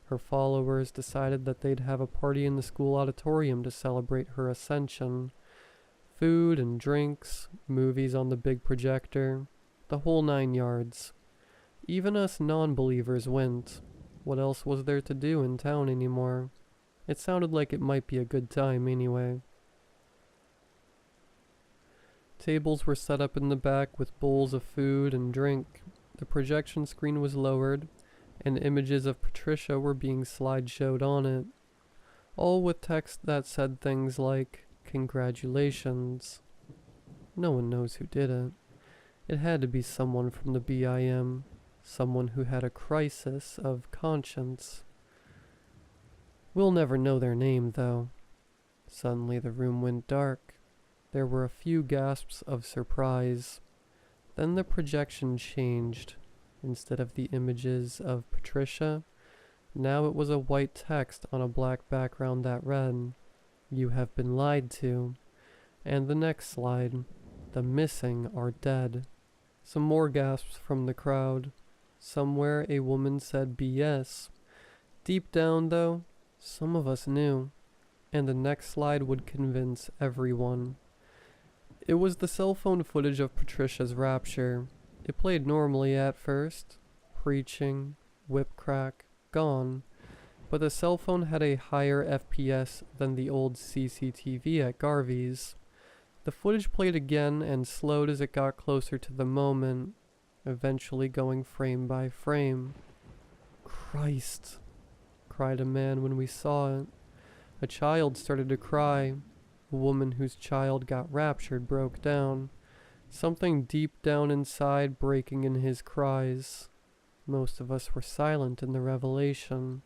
Her followers decided that they'd have a party in the school auditorium to celebrate her ascension. Food and drinks, movies on the big projector, the whole 9 yards. Even us non-believers went. What else was there to do in town anymore? It sounded like it might be a good time anyway. Tables were set up in the back with bowls of food and drink. The projection screen was lowered, and images of Patricia were being slideshowed on it. All with text that said things like, "Congratulations." No one knows who did it. It had to be someone from the BIM, someone who had a crisis of conscience. We'll never know their name, though. Suddenly the room went dark. There were a few gasps of surprise. Then the projection changed. Instead of the images of Patricia, now it was a white text on a black background that read, "You have been lied to." And the next slide, "The missing are dead." Some more gasps from the crowd. Somewhere a woman said BS. Deep down, though, some of us knew. And the next slide would convince everyone. It was the cell phone footage of Patricia's rapture. It played normally at first. screeching, whip crack, gone. But the cell phone had a higher FPS than the old CCTV at Garvey's. The footage played again and slowed as it got closer to the moment, eventually going frame by frame. "Christ!" cried a man when we saw it. A child started to cry. A woman whose child got raptured broke down, something deep down inside breaking in his cries. Most of us were silent in the revelation.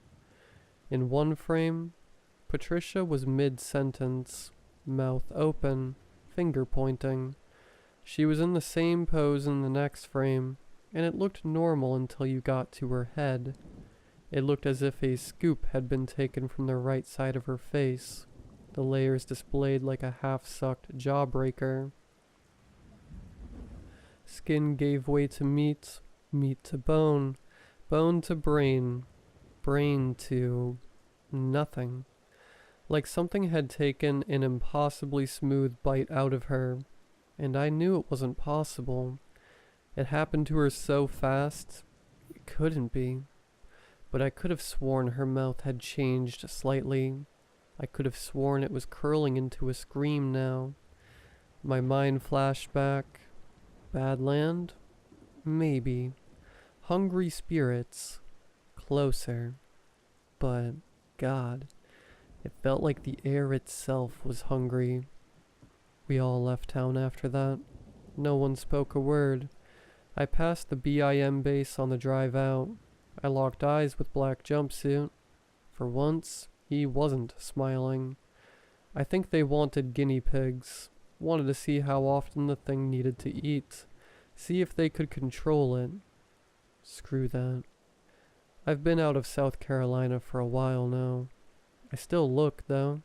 In one frame, Patricia was mid-sentence, mouth open, finger pointing. She was in the same pose in the next frame, and it looked normal until you got to her head. It looked as if a scoop had been taken from the right side of her face, the layers displayed like a half-sucked jawbreaker. Skin gave way to meat, meat to bone, bone to brain, brain to nothing. Like something had taken an impossibly smooth bite out of her, and I knew it wasn't possible. It happened to her so fast, it couldn't be. But I could have sworn her mouth had changed slightly. I could have sworn it was curling into a scream now. My mind flashed back. Badland? Maybe. Hungry spirits. Closer. But, God, it felt like the air itself was hungry. We all left town after that. No one spoke a word. I passed the BIM base on the drive out. I locked eyes with Black Jumpsuit. For once, he wasn't smiling. I think they wanted guinea pigs. Wanted to see how often the thing needed to eat. See if they could control it. Screw that. I've been out of South Carolina for a while now. I still look, though.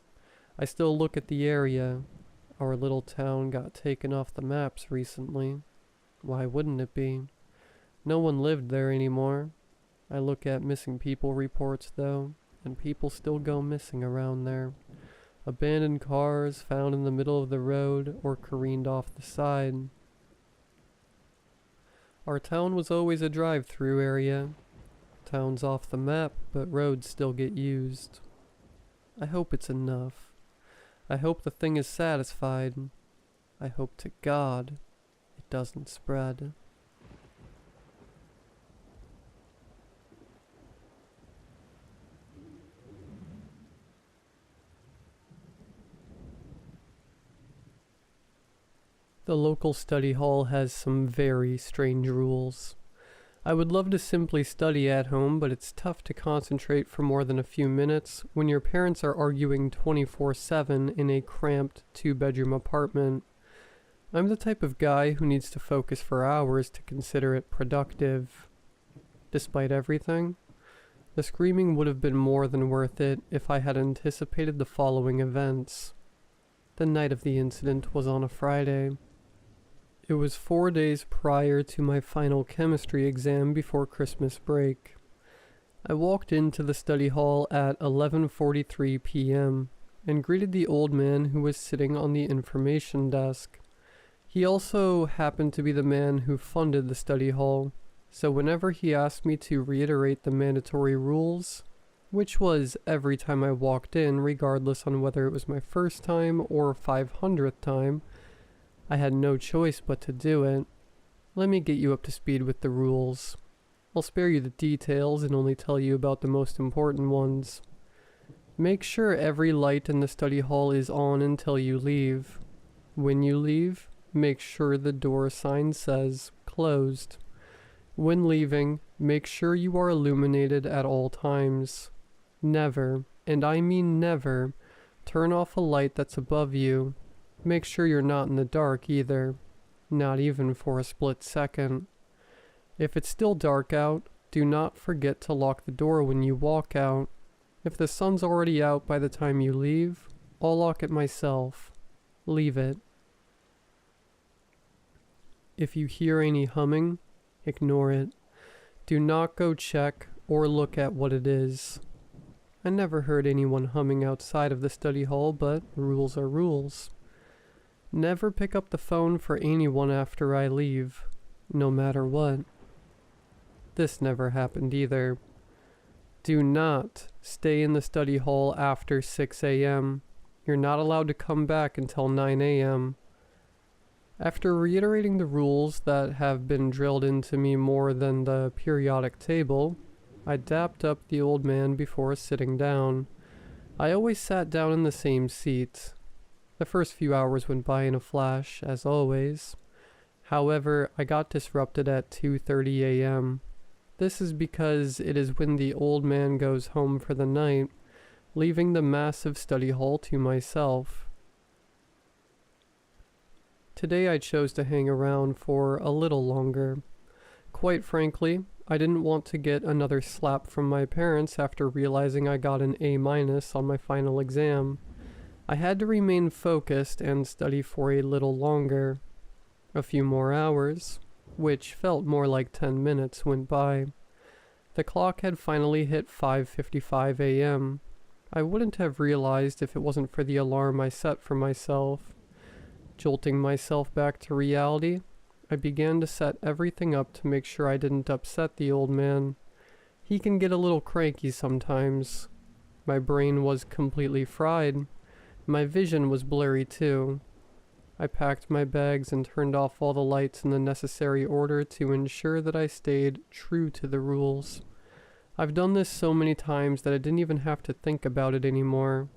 I still look at the area. Our little town got taken off the maps recently. Why wouldn't it be? No one lived there anymore. I look at missing people reports, though, and people still go missing around there. Abandoned cars found in the middle of the road or careened off the side. Our town was always a drive-through area. Town's off the map, but roads still get used. I hope it's enough. I hope the thing is satisfied. I hope to God it doesn't spread. The local study hall has some very strange rules. I would love to simply study at home, but it's tough to concentrate for more than a few minutes when your parents are arguing 24/7 in a cramped 2-bedroom apartment. I'm the type of guy who needs to focus for hours to consider it productive. Despite everything, the screaming would have been more than worth it if I had anticipated the following events. The night of the incident was on a Friday. It was 4 days prior to my final chemistry exam before Christmas break. I walked into the study hall at 11:43 p.m. and greeted the old man who was sitting on the information desk. He also happened to be the man who funded the study hall, so whenever he asked me to reiterate the mandatory rules, which was every time I walked in regardless on whether it was my first time or 500th time, I had no choice but to do it. Let me get you up to speed with the rules. I'll spare you the details and only tell you about the most important ones. Make sure every light in the study hall is on until you leave. When you leave, make sure the door sign says closed. When leaving, make sure you are illuminated at all times. Never, and I mean never, turn off a light that's above you. Make sure you're not in the dark either, not even for a split second. If it's still dark out, do not forget to lock the door when you walk out. If the sun's already out by the time you leave, I'll lock it myself. Leave it. If you hear any humming, ignore it. Do not go check or look at what it is. I never heard anyone humming outside of the study hall, but rules are rules. Never pick up the phone for anyone after I leave, no matter what. This never happened either. Do not stay in the study hall after 6 a.m. You're not allowed to come back until 9 a.m. After reiterating the rules that have been drilled into me more than the periodic table, I dapped up the old man before sitting down. I always sat down in the same seat. The first few hours went by in a flash, as always. However, I got disrupted at 2:30 a.m. This is because it is when the old man goes home for the night, leaving the massive study hall to myself. Today I chose to hang around for a little longer. Quite frankly, I didn't want to get another slap from my parents after realizing I got an A- on my final exam. I had to remain focused and study for a little longer. A few more hours, which felt more like 10 minutes, went by. The clock had finally hit 5:55 a.m. I wouldn't have realized if it wasn't for the alarm I set for myself. Jolting myself back to reality, I began to set everything up to make sure I didn't upset the old man. He can get a little cranky sometimes. My brain was completely fried. My vision was blurry too. I packed my bags and turned off all the lights in the necessary order to ensure that I stayed true to the rules. I've done this so many times that I didn't even have to think about it anymore.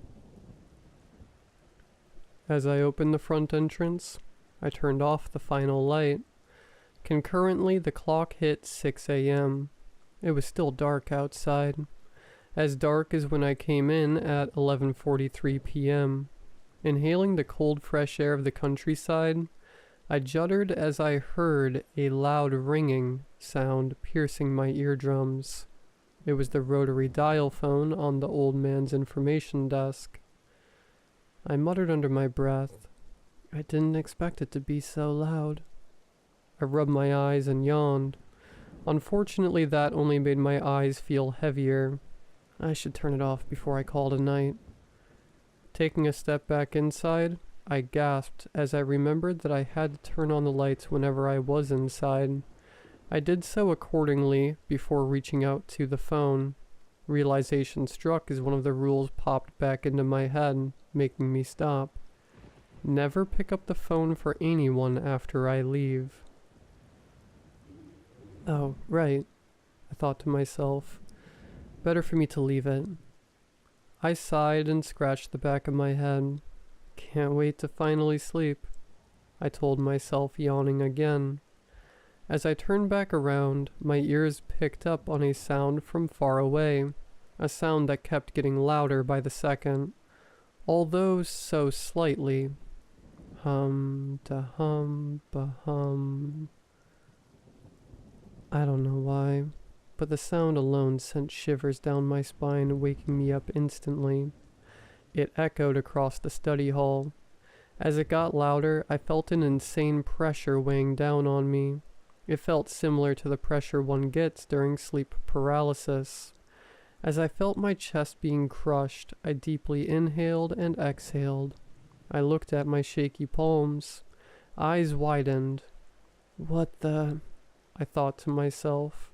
As I opened the front entrance, I turned off the final light. Concurrently, the clock hit 6 a.m. It was still dark outside. As dark as when I came in at 11:43 p.m. Inhaling the cold, fresh air of the countryside, I juddered as I heard a loud ringing sound piercing my eardrums. It was the rotary dial phone on the old man's information desk. I muttered under my breath, "I didn't expect it to be so loud." I rubbed my eyes and yawned. Unfortunately, that only made my eyes feel heavier. I should turn it off before I called a night. Taking a step back inside, I gasped as I remembered that I had to turn on the lights whenever I was inside. I did so accordingly before reaching out to the phone. Realization struck as one of the rules popped back into my head, making me stop. Never pick up the phone for anyone after I leave. Oh, right, I thought to myself. Better for me to leave it. I sighed and scratched the back of my head. Can't wait to finally sleep, I told myself, yawning again. As I turned back around, my ears picked up on a sound from far away, a sound that kept getting louder by the second, although so slightly. Hum, da hum, ba hum. I don't know why, but the sound alone sent shivers down my spine, waking me up instantly. It echoed across the study hall. As it got louder, I felt an insane pressure weighing down on me. It felt similar to the pressure one gets during sleep paralysis. As I felt my chest being crushed, I deeply inhaled and exhaled. I looked at my shaky palms. Eyes widened. What the... I thought to myself.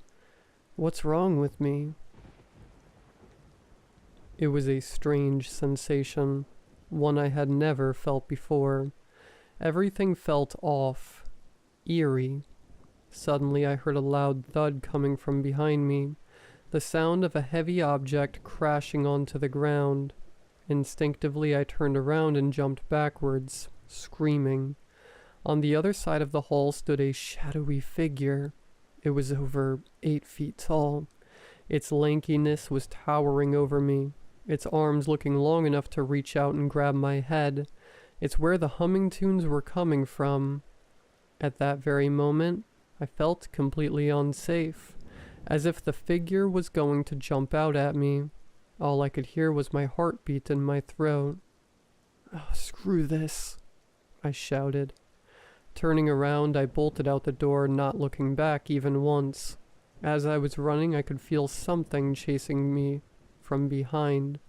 What's wrong with me? It was a strange sensation, one I had never felt before. Everything felt off, eerie. Suddenly I heard a loud thud coming from behind me, the sound of a heavy object crashing onto the ground. Instinctively I turned around and jumped backwards, screaming. On the other side of the hall stood a shadowy figure. It was over 8 feet tall. Its lankiness was towering over me, its arms looking long enough to reach out and grab my head. It's where the humming tunes were coming from. At that very moment, I felt completely unsafe, as if the figure was going to jump out at me. All I could hear was my heartbeat in my throat. "Oh, screw this," I shouted. Turning around, I bolted out the door, not looking back even once. As I was running, I could feel something chasing me from behind.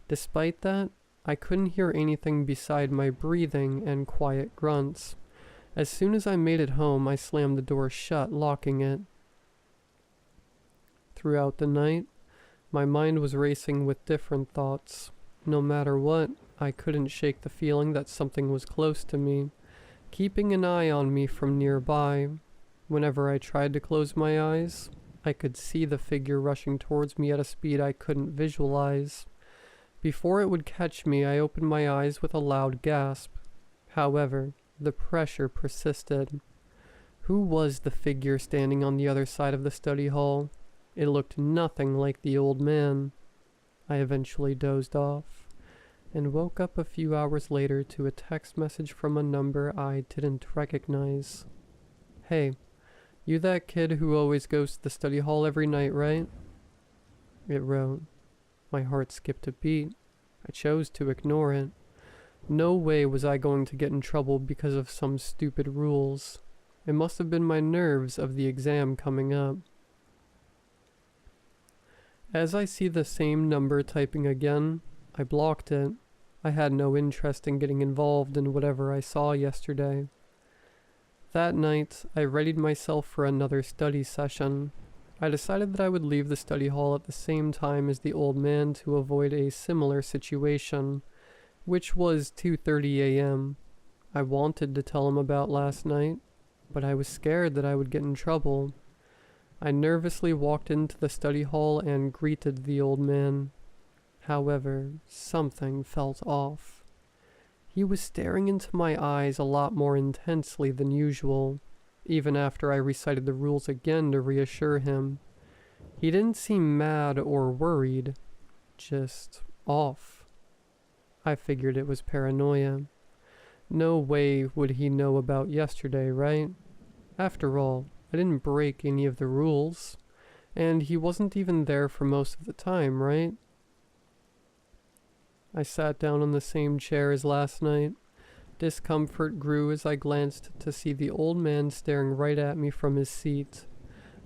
Despite that, I couldn't hear anything beside my breathing and quiet grunts. As soon as I made it home, I slammed the door shut, locking it. Throughout the night, my mind was racing with different thoughts. No matter what, I couldn't shake the feeling that something was close to me, keeping an eye on me from nearby. Whenever I tried to close my eyes, I could see the figure rushing towards me at a speed I couldn't visualize. Before it would catch me, I opened my eyes with a loud gasp. However, the pressure persisted. Who was the figure standing on the other side of the study hall? It looked nothing like the old man. I eventually dozed off, and woke up a few hours later to a text message from a number I didn't recognize. "Hey, you that kid who always goes to the study hall every night, right?" It wrote. My heart skipped a beat. I chose to ignore it. No way was I going to get in trouble because of some stupid rules. It must have been my nerves of the exam coming up. As I see the same number typing again, I blocked it. I had no interest in getting involved in whatever I saw yesterday. That night, I readied myself for another study session. I decided that I would leave the study hall at the same time as the old man to avoid a similar situation, which was 2:30 a.m. I wanted to tell him about last night, but I was scared that I would get in trouble. I nervously walked into the study hall and greeted the old man. However, something felt off. He was staring into my eyes a lot more intensely than usual, even after I recited the rules again to reassure him. He didn't seem mad or worried, just off. I figured it was paranoia. No way would he know about yesterday, right? After all, I didn't break any of the rules, and he wasn't even there for most of the time, right? I sat down on the same chair as last night. Discomfort grew as I glanced to see the old man staring right at me from his seat.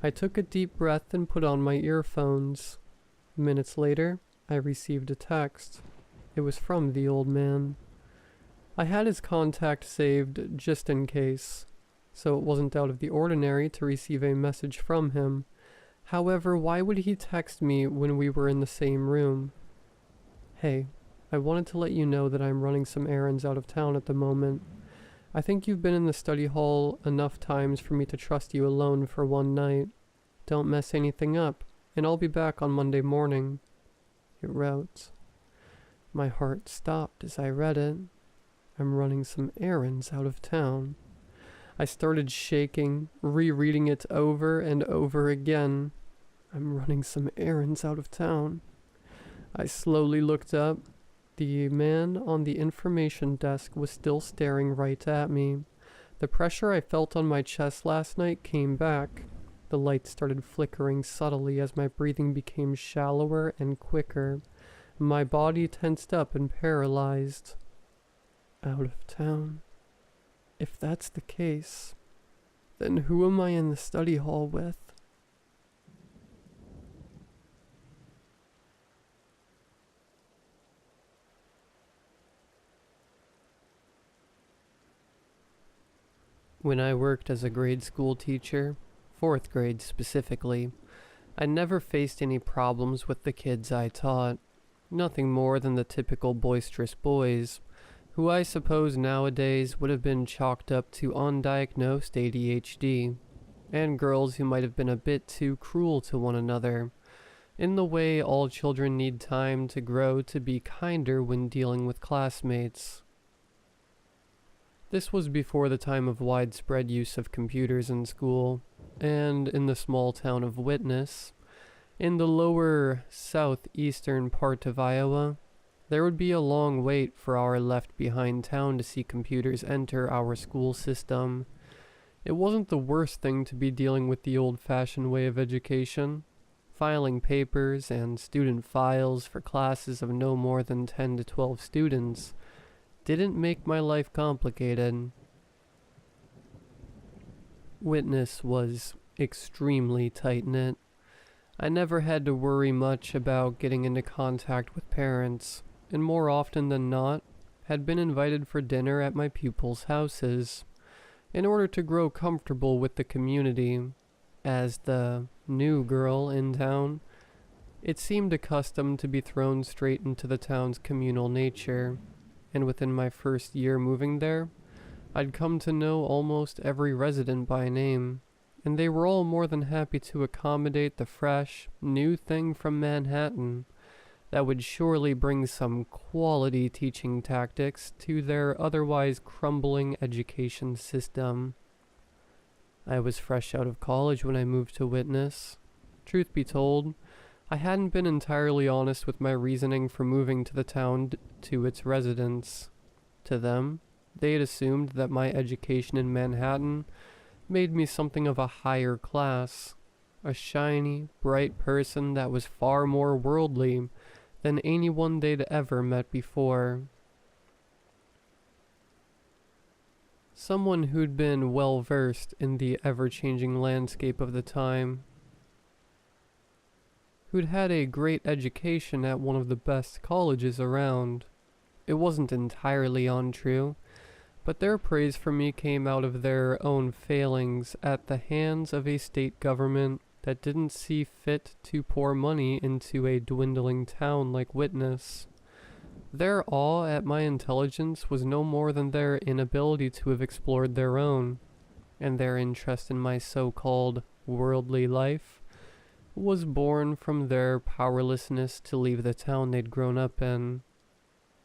I took a deep breath and put on my earphones. Minutes later, I received a text. It was from the old man. I had his contact saved just in case, so it wasn't out of the ordinary to receive a message from him. However, why would he text me when we were in the same room? "Hey, I wanted to let you know that I'm running some errands out of town at the moment. I think you've been in the study hall enough times for me to trust you alone for one night. Don't mess anything up, and I'll be back on Monday morning." It wrote. My heart stopped as I read it. I'm running some errands out of town. I started shaking, rereading it over and over again. I'm running some errands out of town. I slowly looked up. The man on the information desk was still staring right at me. The pressure I felt on my chest last night came back. The light started flickering subtly as my breathing became shallower and quicker. My body tensed up and paralyzed. Out of town. If that's the case, then who am I in the study hall with? When I worked as a grade school teacher, 4th grade specifically, I never faced any problems with the kids I taught. Nothing more than the typical boisterous boys, who I suppose nowadays would have been chalked up to undiagnosed ADHD, and girls who might have been a bit too cruel to one another, in the way all children need time to grow to be kinder when dealing with classmates. This was before the time of widespread use of computers in school, and in the small town of Witness, in the lower southeastern part of Iowa, there would be a long wait for our left-behind town to see computers enter our school system. It wasn't the worst thing to be dealing with the old-fashioned way of education. Filing papers and student files for classes of no more than 10 to 12 students didn't make my life complicated. Witness was extremely tight-knit. I never had to worry much about getting into contact with parents, and more often than not, had been invited for dinner at my pupils' houses, in order to grow comfortable with the community, As the new girl in town, it seemed accustomed to be thrown straight into the town's communal nature, and within my first year moving there, I'd come to know almost every resident by name, and they were all more than happy to accommodate the fresh, new thing from Manhattan that would surely bring some quality teaching tactics to their otherwise crumbling education system. I was fresh out of college when I moved to Witness. Truth be told, I hadn't been entirely honest with my reasoning for moving to the town to its residents. To them, they had assumed that my education in Manhattan made me something of a higher class, a shiny, bright person that was far more worldly than anyone they'd ever met before. Someone who'd been well versed in the ever-changing landscape of the time, who'd had a great education at one of the best colleges around. It wasn't entirely untrue, but their praise for me came out of their own failings at the hands of a state government that didn't see fit to pour money into a dwindling town like Witness. Their awe at my intelligence was no more than their inability to have explored their own, and their interest in my so-called worldly life was born from their powerlessness to leave the town they'd grown up in.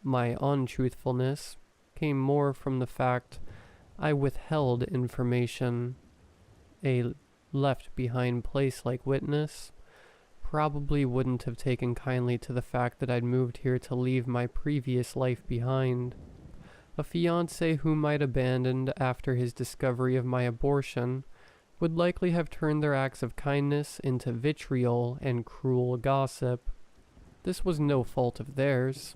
My untruthfulness came more from the fact I withheld information. A left-behind place like Witness probably wouldn't have taken kindly to the fact that I'd moved here to leave my previous life behind. A fiancé whom I'd abandoned after his discovery of my abortion would likely have turned their acts of kindness into vitriol and cruel gossip. This was no fault of theirs.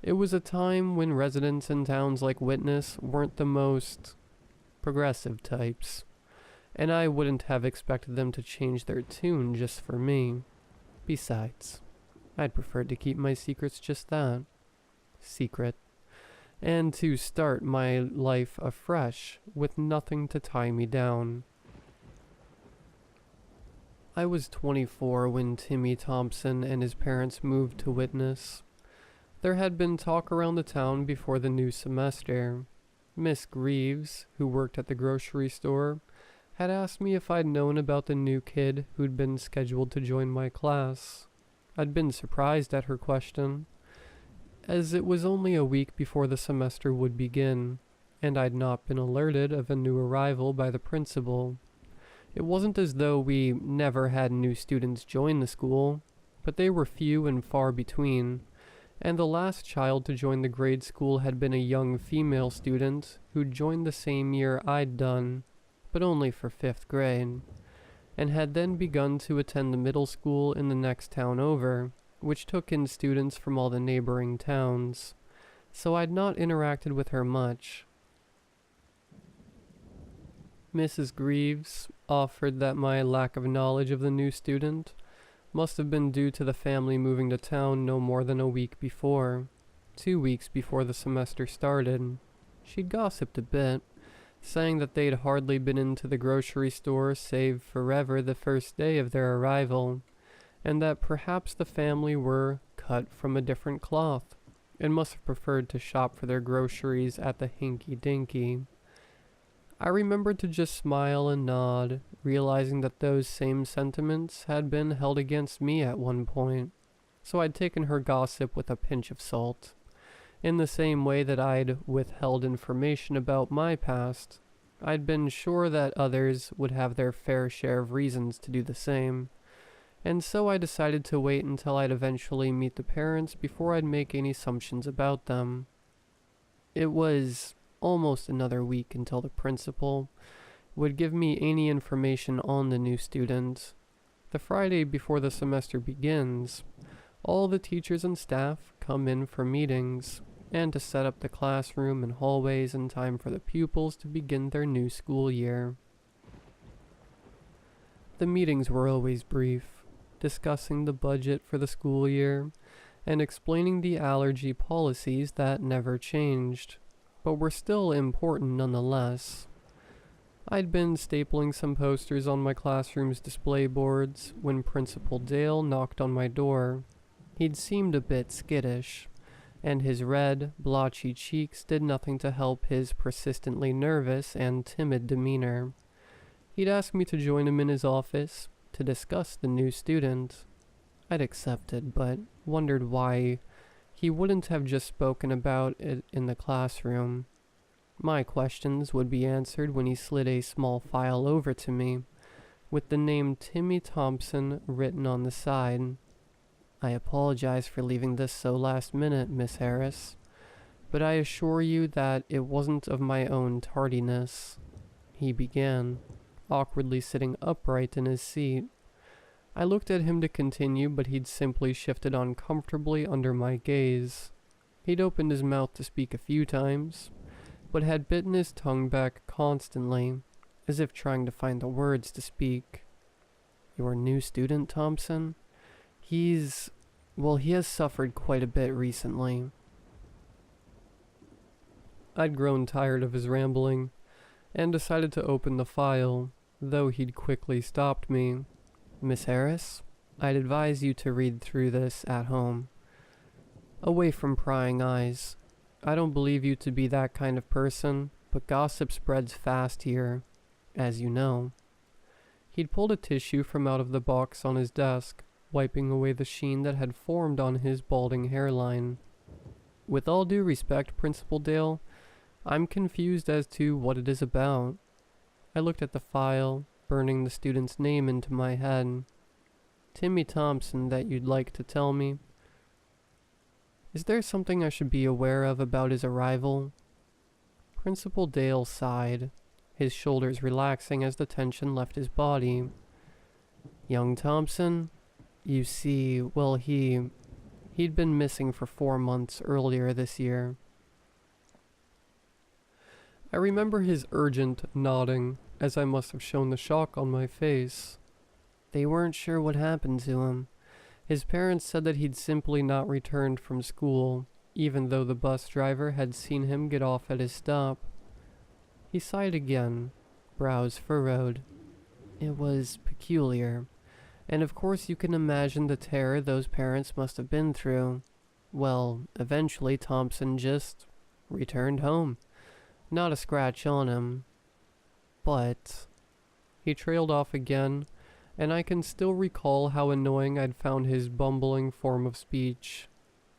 It was a time when residents in towns like Witness weren't the most progressive types, and I wouldn't have expected them to change their tune just for me. Besides, I'd preferred to keep my secrets just that, secret, and to start my life afresh with nothing to tie me down. I was 24 when Timmy Thompson and his parents moved to Witness. There had been talk around the town before the new semester. Miss Greaves, who worked at the grocery store, had asked me if I'd known about the new kid who'd been scheduled to join my class. I'd been surprised at her question, as it was only a week before the semester would begin, and I'd not been alerted of a new arrival by the principal. It wasn't as though we never had new students join the school, but they were few and far between, and the last child to join the grade school had been a young female student who'd joined the same year I'd done, but only for 5th grade, and had then begun to attend the middle school in the next town over, which took in students from all the neighboring towns, so I'd not interacted with her much. Mrs. Greaves offered that my lack of knowledge of the new student must have been due to the family moving to town no more than a week before, 2 weeks before the semester started. She'd gossiped a bit, saying that they'd hardly been into the grocery store save forever the first day of their arrival, and that perhaps the family were cut from a different cloth, and must have preferred to shop for their groceries at the Hinky-Dinky. I remembered to just smile and nod, realizing that those same sentiments had been held against me at one point, so I'd taken her gossip with a pinch of salt. In the same way that I'd withheld information about my past, I'd been sure that others would have their fair share of reasons to do the same, and so I decided to wait until I'd eventually meet the parents before I'd make any assumptions about them. It was almost another week until the principal would give me any information on the new student. The Friday before the semester begins, all the teachers and staff come in for meetings, and to set up the classroom and hallways in time for the pupils to begin their new school year. The meetings were always brief, discussing the budget for the school year, and explaining the allergy policies that never changed, but were still important nonetheless. I'd been stapling some posters on my classroom's display boards when Principal Dale knocked on my door. He'd seemed a bit skittish, and his red, blotchy cheeks did nothing to help his persistently nervous and timid demeanor. He'd asked me to join him in his office to discuss the new student. I'd accepted, but wondered why he wouldn't have just spoken about it in the classroom. My questions would be answered when he slid a small file over to me, with the name Timmy Thompson written on the side. I apologize for leaving this so last minute, Miss Harris, but I assure you that it wasn't of my own tardiness, he began, awkwardly sitting upright in his seat. I looked at him to continue, but he'd simply shifted uncomfortably under my gaze. He'd opened his mouth to speak a few times, but had bitten his tongue back constantly, as if trying to find the words to speak. Your new student, Thompson? He has suffered quite a bit recently. I'd grown tired of his rambling, and decided to open the file, though he'd quickly stopped me. Miss Harris, I'd advise you to read through this at home, away from prying eyes. I don't believe you to be that kind of person, but gossip spreads fast here, as you know. He'd pulled a tissue from out of the box on his desk, wiping away the sheen that had formed on his balding hairline. With all due respect, Principal Dale, I'm confused as to what it is about. I looked at the file, burning the student's name into my head. Timmy Thompson, that you'd like to tell me? Is there something I should be aware of about his arrival? Principal Dale sighed, his shoulders relaxing as the tension left his body. Young Thompson? You see, well, he'd been missing for 4 months earlier this year. I remember his urgent nodding, as I must have shown the shock on my face. They weren't sure what happened to him. His parents said that he'd simply not returned from school, even though the bus driver had seen him get off at his stop. He sighed again, brows furrowed. It was peculiar, and of course you can imagine the terror those parents must have been through. Well, eventually Thompson just returned home. Not a scratch on him. But he trailed off again, and I can still recall how annoying I'd found his bumbling form of speech.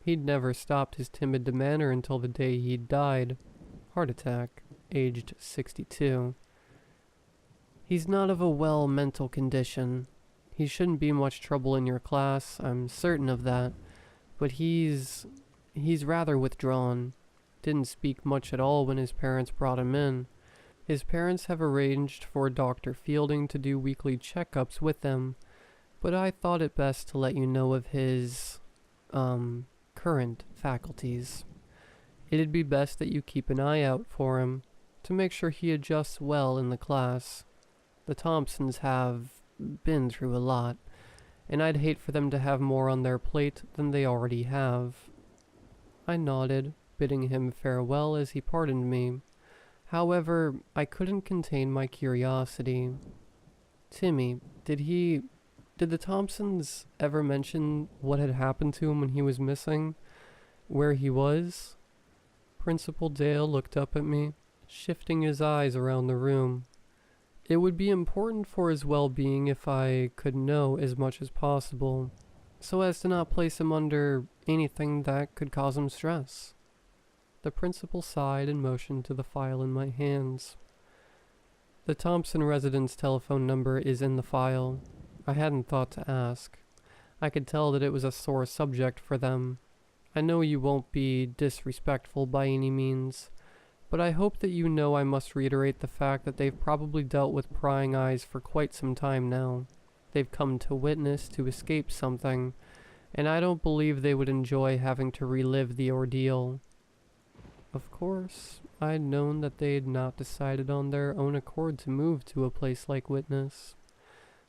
He'd never stopped his timid demeanor until the day he'd died. Heart attack, aged 62. He's not of a well mental condition. He shouldn't be much trouble in your class, I'm certain of that. But he's rather withdrawn. Didn't speak much at all when his parents brought him in. His parents have arranged for Dr. Fielding to do weekly checkups with him, but I thought it best to let you know of his, current faculties. It'd be best that you keep an eye out for him, to make sure he adjusts well in the class. The Thompsons have been through a lot, and I'd hate for them to have more on their plate than they already have. I nodded, bidding him farewell as he pardoned me. However, I couldn't contain my curiosity. Timmy, did the Thompsons ever mention what had happened to him when he was missing? Where he was? Principal Dale looked up at me, shifting his eyes around the room. It would be important for his well-being if I could know as much as possible, so as to not place him under anything that could cause him stress. The principal sighed and motioned to the file in my hands. The Thompson residence telephone number is in the file. I hadn't thought to ask. I could tell that it was a sore subject for them. I know you won't be disrespectful by any means, but I hope that you know I must reiterate the fact that they've probably dealt with prying eyes for quite some time now. They've come to witness to escape something, and I don't believe they would enjoy having to relive the ordeal. Of course, I'd known that they'd not decided on their own accord to move to a place like Witness.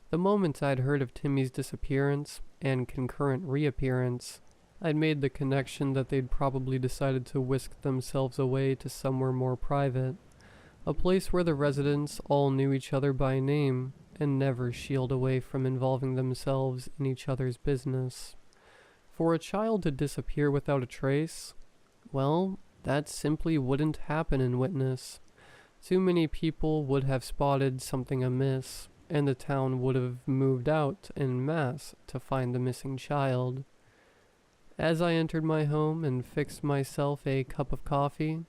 The moment I'd heard of Timmy's disappearance and concurrent reappearance, I'd made the connection that they'd probably decided to whisk themselves away to somewhere more private. a place where the residents all knew each other by name and never shield away from involving themselves in each other's business. For a child to disappear without a trace, well, that simply wouldn't happen in Witness. Too many people would have spotted something amiss, and the town would have moved out en masse to find the missing child. As I entered my home and fixed myself a cup of coffee,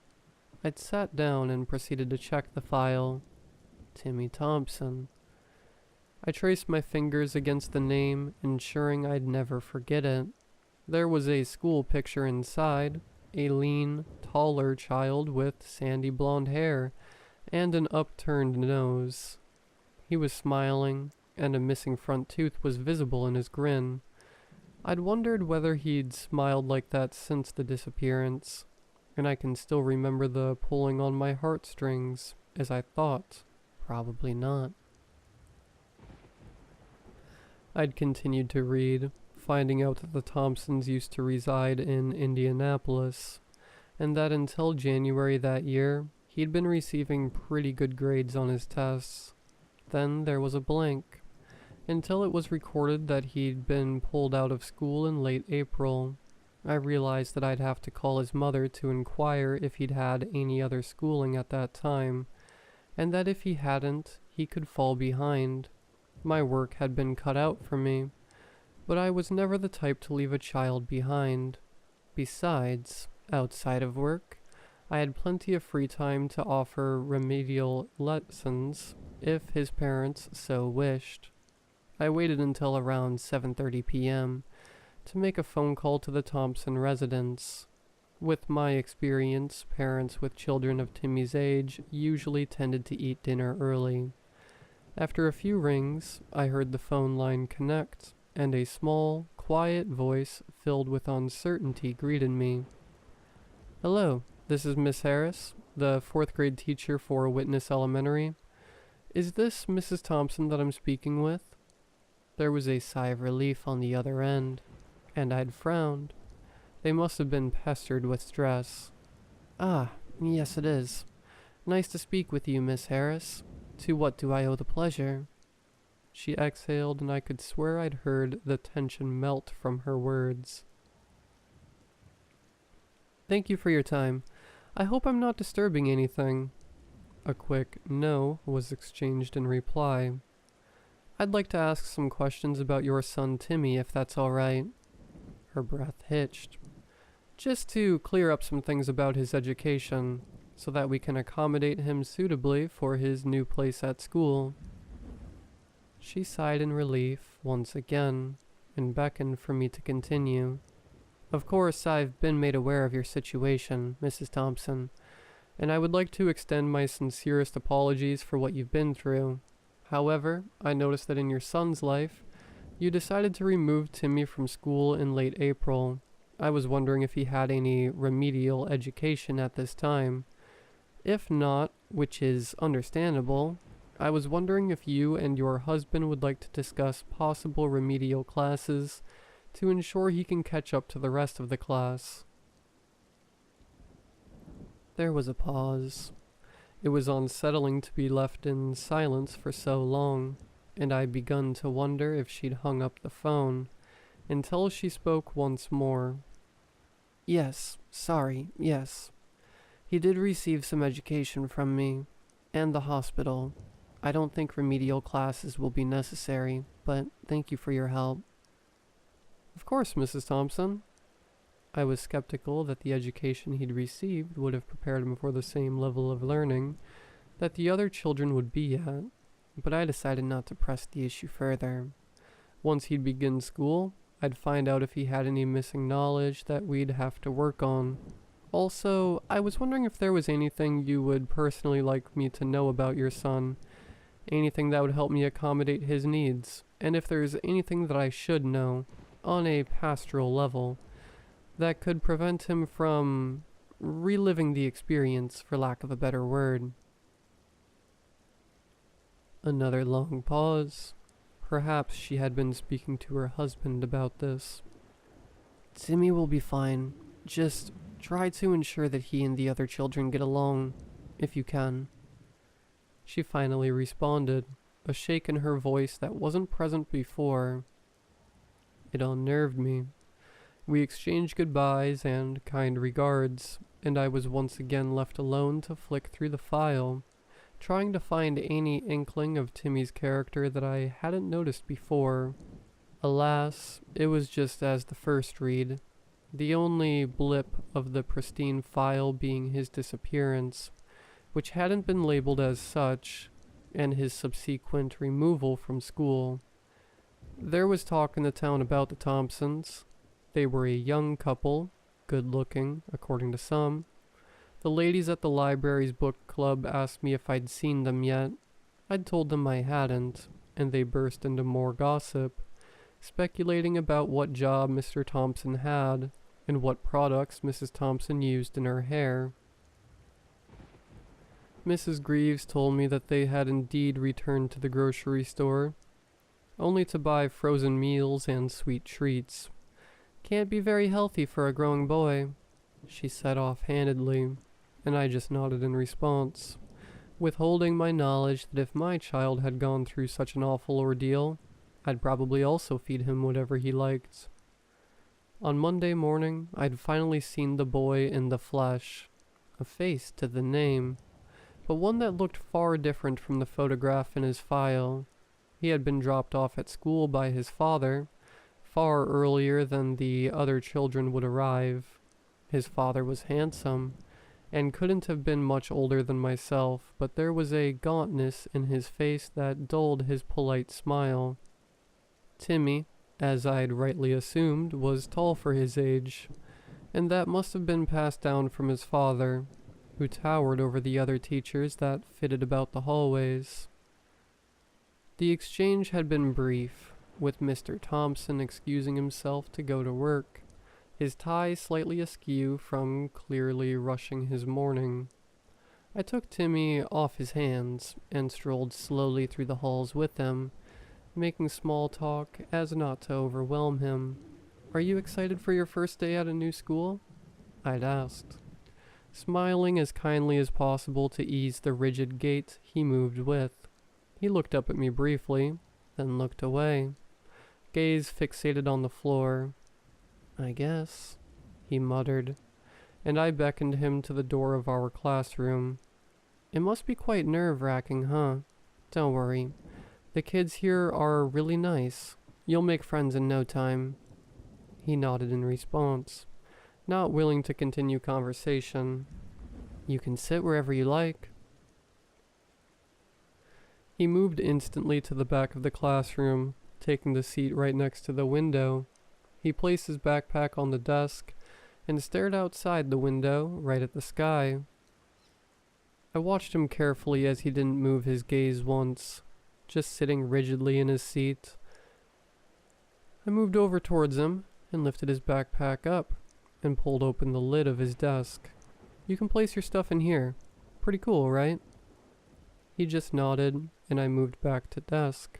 I'd sat down and proceeded to check the file. Timmy Thompson. I traced my fingers against the name, ensuring I'd never forget it. There was a school picture inside, a lean, taller child with sandy blonde hair and an upturned nose. He was smiling, and a missing front tooth was visible in his grin. I'd wondered whether he'd smiled like that since the disappearance, and I can still remember the pulling on my heartstrings, as I thought, probably not. I'd continued to read, finding out that the Thompsons used to reside in Indianapolis, and that until January that year, he'd been receiving pretty good grades on his tests. Then there was a blank, until it was recorded that he'd been pulled out of school in late April. I realized that I'd have to call his mother to inquire if he'd had any other schooling at that time, and that if he hadn't, he could fall behind. My work had been cut out for me, but I was never the type to leave a child behind. Besides, outside of work, I had plenty of free time to offer remedial lessons if his parents so wished. I waited until around 7:30 p.m. to make a phone call to the Thompson residence. With my experience, parents with children of Timmy's age usually tended to eat dinner early. After a few rings, I heard the phone line connect, and a small, quiet voice filled with uncertainty greeted me. "Hello, this is Miss Harris, the 4th grade teacher for Witness Elementary. Is this Mrs. Thompson that I'm speaking with?" There was a sigh of relief on the other end, and I'd frowned. They must have been pestered with stress. "Ah, yes it is. Nice to speak with you, Miss Harris. To what do I owe the pleasure?" She exhaled, and I could swear I'd heard the tension melt from her words. "Thank you for your time. I hope I'm not disturbing anything." A quick "no" was exchanged in reply. "I'd like to ask some questions about your son Timmy, if that's all right." Her breath hitched. "Just to clear up some things about his education, so that we can accommodate him suitably for his new place at school." She sighed in relief once again, and beckoned for me to continue. "Of course, I've been made aware of your situation, Mrs. Thompson, and I would like to extend my sincerest apologies for what you've been through. However, I noticed that in your son's life, you decided to remove Timmy from school in late April. I was wondering if he had any remedial education at this time. If not, which is understandable, I was wondering if you and your husband would like to discuss possible remedial classes to ensure he can catch up to the rest of the class." There was a pause. It was unsettling to be left in silence for so long, and I'd begun to wonder if she'd hung up the phone, until she spoke once more. "Yes, he did receive some education from me, and the hospital. I don't think remedial classes will be necessary, but thank you for your help." "Of course, Mrs. Thompson." I was skeptical that the education he'd received would have prepared him for the same level of learning that the other children would be at, but I decided not to press the issue further. Once he'd begin school, I'd find out if he had any missing knowledge that we'd have to work on. Also, I was wondering if there was anything you would personally like me to know about your son, anything that would help me accommodate his needs, and if there's anything that I should know, on a pastoral level, that could prevent him from reliving the experience, for lack of a better word. Another long pause. Perhaps she had been speaking to her husband about this. "Timmy will be fine. Just try to ensure that he and the other children get along, if you can." She finally responded, a shake in her voice that wasn't present before. It unnerved me. We exchanged goodbyes and kind regards, and I was once again left alone to flick through the file, trying to find any inkling of Timmy's character that I hadn't noticed before. Alas, it was just as the first read, the only blip of the pristine file being his disappearance, which hadn't been labeled as such, and his subsequent removal from school. There was talk in the town about the Thompsons. They were a young couple, good-looking, according to some. The ladies at the library's book club asked me if I'd seen them yet. I'd told them I hadn't, and they burst into more gossip, speculating about what job Mr. Thompson had, and what products Mrs. Thompson used in her hair. Mrs. Greaves told me that they had indeed returned to the grocery store, only to buy frozen meals and sweet treats. Can't be very healthy for a growing boy, she said offhandedly, and I just nodded in response, withholding my knowledge that if my child had gone through such an awful ordeal, I'd probably also feed him whatever he liked. On Monday morning, I'd finally seen the boy in the flesh, a face to the name, but one that looked far different from the photograph in his file. He had been dropped off at school by his father, far earlier than the other children would arrive. His father was handsome, and couldn't have been much older than myself, but there was a gauntness in his face that dulled his polite smile. Timmy, as I'd rightly assumed, was tall for his age, and that must have been passed down from his father, who towered over the other teachers that fitted about the hallways. The exchange had been brief, with Mr. Thompson excusing himself to go to work, his tie slightly askew from clearly rushing his morning. I took Timmy off his hands and strolled slowly through the halls with him, making small talk as not to overwhelm him. "Are you excited for your first day at a new school?" I'd asked, smiling as kindly as possible to ease the rigid gait he moved with. He looked up at me briefly, then looked away, gaze fixated on the floor. "I guess," he muttered, and I beckoned him to the door of our classroom. "It must be quite nerve-wracking, huh? Don't worry. The kids here are really nice. You'll make friends in no time." He nodded in response, not willing to continue conversation. "You can sit wherever you like." He moved instantly to the back of the classroom, taking the seat right next to the window. He placed his backpack on the desk and stared outside the window, right at the sky. I watched him carefully as he didn't move his gaze once, just sitting rigidly in his seat. I moved over towards him and lifted his backpack up and pulled open the lid of his desk. "You can place your stuff in here. Pretty cool, right?" He just nodded, and I moved back to desk,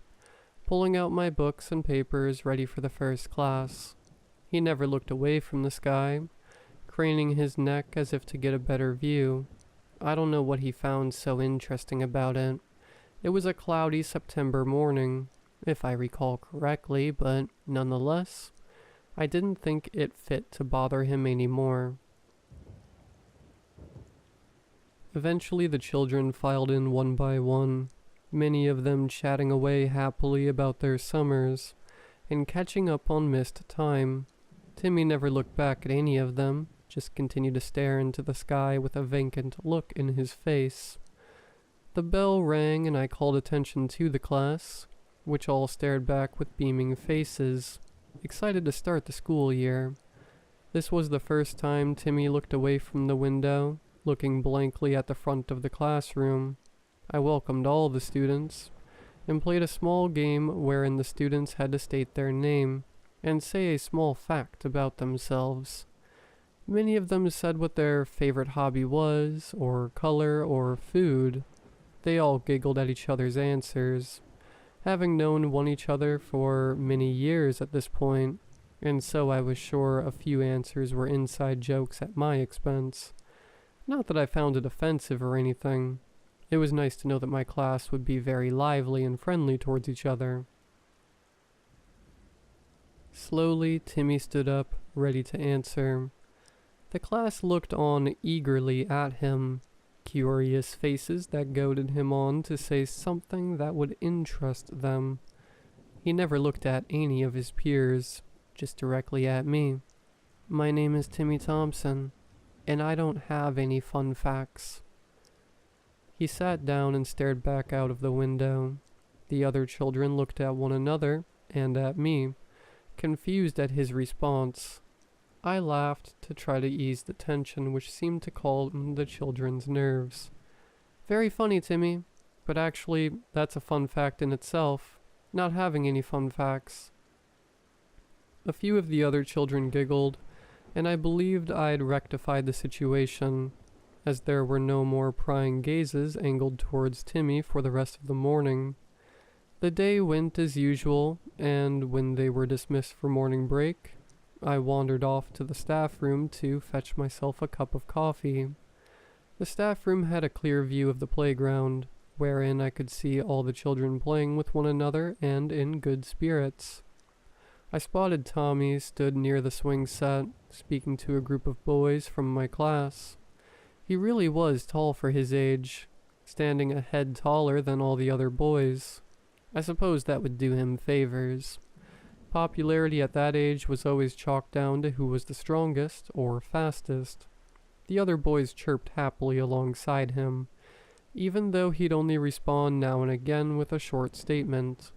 pulling out my books and papers ready for the first class. He never looked away from the sky, craning his neck as if to get a better view. I don't know what he found so interesting about it. It was a cloudy September morning, if I recall correctly, but nonetheless, I didn't think it fit to bother him anymore. Eventually the children filed in one by one, many of them chatting away happily about their summers and catching up on missed time. Timmy never looked back at any of them, just continued to stare into the sky with a vacant look in his face. The bell rang and I called attention to the class, which all stared back with beaming faces, excited to start the school year. This was the first time Timmy looked away from the window, looking blankly at the front of the classroom. I welcomed all the students, and played a small game wherein the students had to state their name, and say a small fact about themselves. Many of them said what their favorite hobby was, or color, or food. They all giggled at each other's answers, having known one each other for many years at this point, and so I was sure a few answers were inside jokes at my expense. Not that I found it offensive or anything. It was nice to know that my class would be very lively and friendly towards each other. Slowly, Timmy stood up, ready to answer. The class looked on eagerly at him, curious faces that goaded him on to say something that would interest them. He never looked at any of his peers, just directly at me. My name is Timmy Thompson, and I don't have any fun facts. He sat down and stared back out of the window. The other children looked at one another and at me, confused at his response. I laughed to try to ease the tension which seemed to calm the children's nerves. Very funny, Timmy, but actually that's a fun fact in itself, not having any fun facts. A few of the other children giggled, and I believed I'd rectified the situation, as there were no more prying gazes angled towards Timmy for the rest of the morning. The day went as usual, and when they were dismissed for morning break, I wandered off to the staff room to fetch myself a cup of coffee. The staff room had a clear view of the playground, wherein I could see all the children playing with one another and in good spirits. I spotted Tommy stood near the swing set, speaking to a group of boys from my class. He really was tall for his age, standing a head taller than all the other boys. I suppose that would do him favors. Popularity at that age was always chalked down to who was the strongest or fastest. The other boys chirped happily alongside him, even though he'd only respond now and again with a short statement.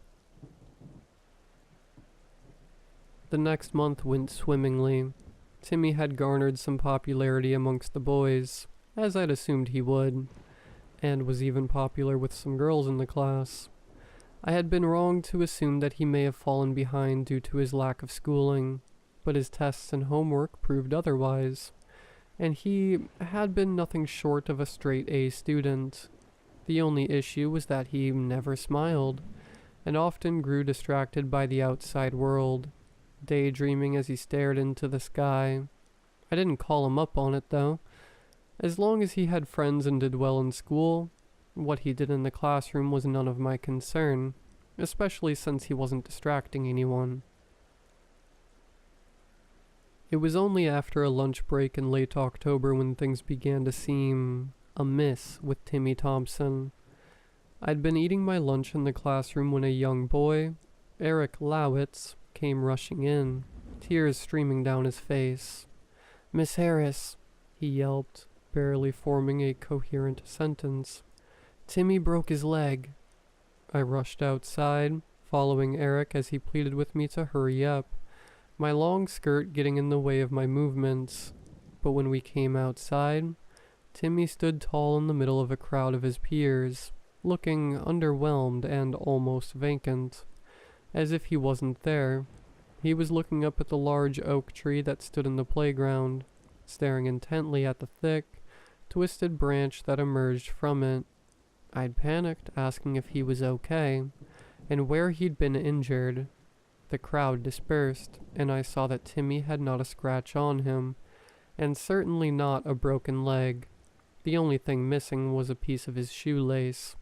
The next month went swimmingly. Timmy had garnered some popularity amongst the boys, as I'd assumed he would, and was even popular with some girls in the class. I had been wrong to assume that he may have fallen behind due to his lack of schooling, but his tests and homework proved otherwise, and he had been nothing short of a straight A student. The only issue was that he never smiled, and often grew distracted by the outside world, daydreaming as he stared into the sky. I didn't call him up on it, though. As long as he had friends and did well in school, what he did in the classroom was none of my concern, especially since he wasn't distracting anyone. It was only after a lunch break in late October when things began to seem amiss with Timmy Thompson. I'd been eating my lunch in the classroom when a young boy, Eric Lowitz, came rushing in, tears streaming down his face. "Miss Harris," he yelped, barely forming a coherent sentence. "Timmy broke his leg." I rushed outside, following Eric as he pleaded with me to hurry up, my long skirt getting in the way of my movements. But when we came outside, Timmy stood tall in the middle of a crowd of his peers, looking underwhelmed and almost vacant, as if he wasn't there. He was looking up at the large oak tree that stood in the playground, staring intently at the thick, twisted branch that emerged from it. I'd panicked, asking if he was okay, and where he'd been injured. The crowd dispersed, and I saw that Timmy had not a scratch on him, and certainly not a broken leg. The only thing missing was a piece of his shoelace.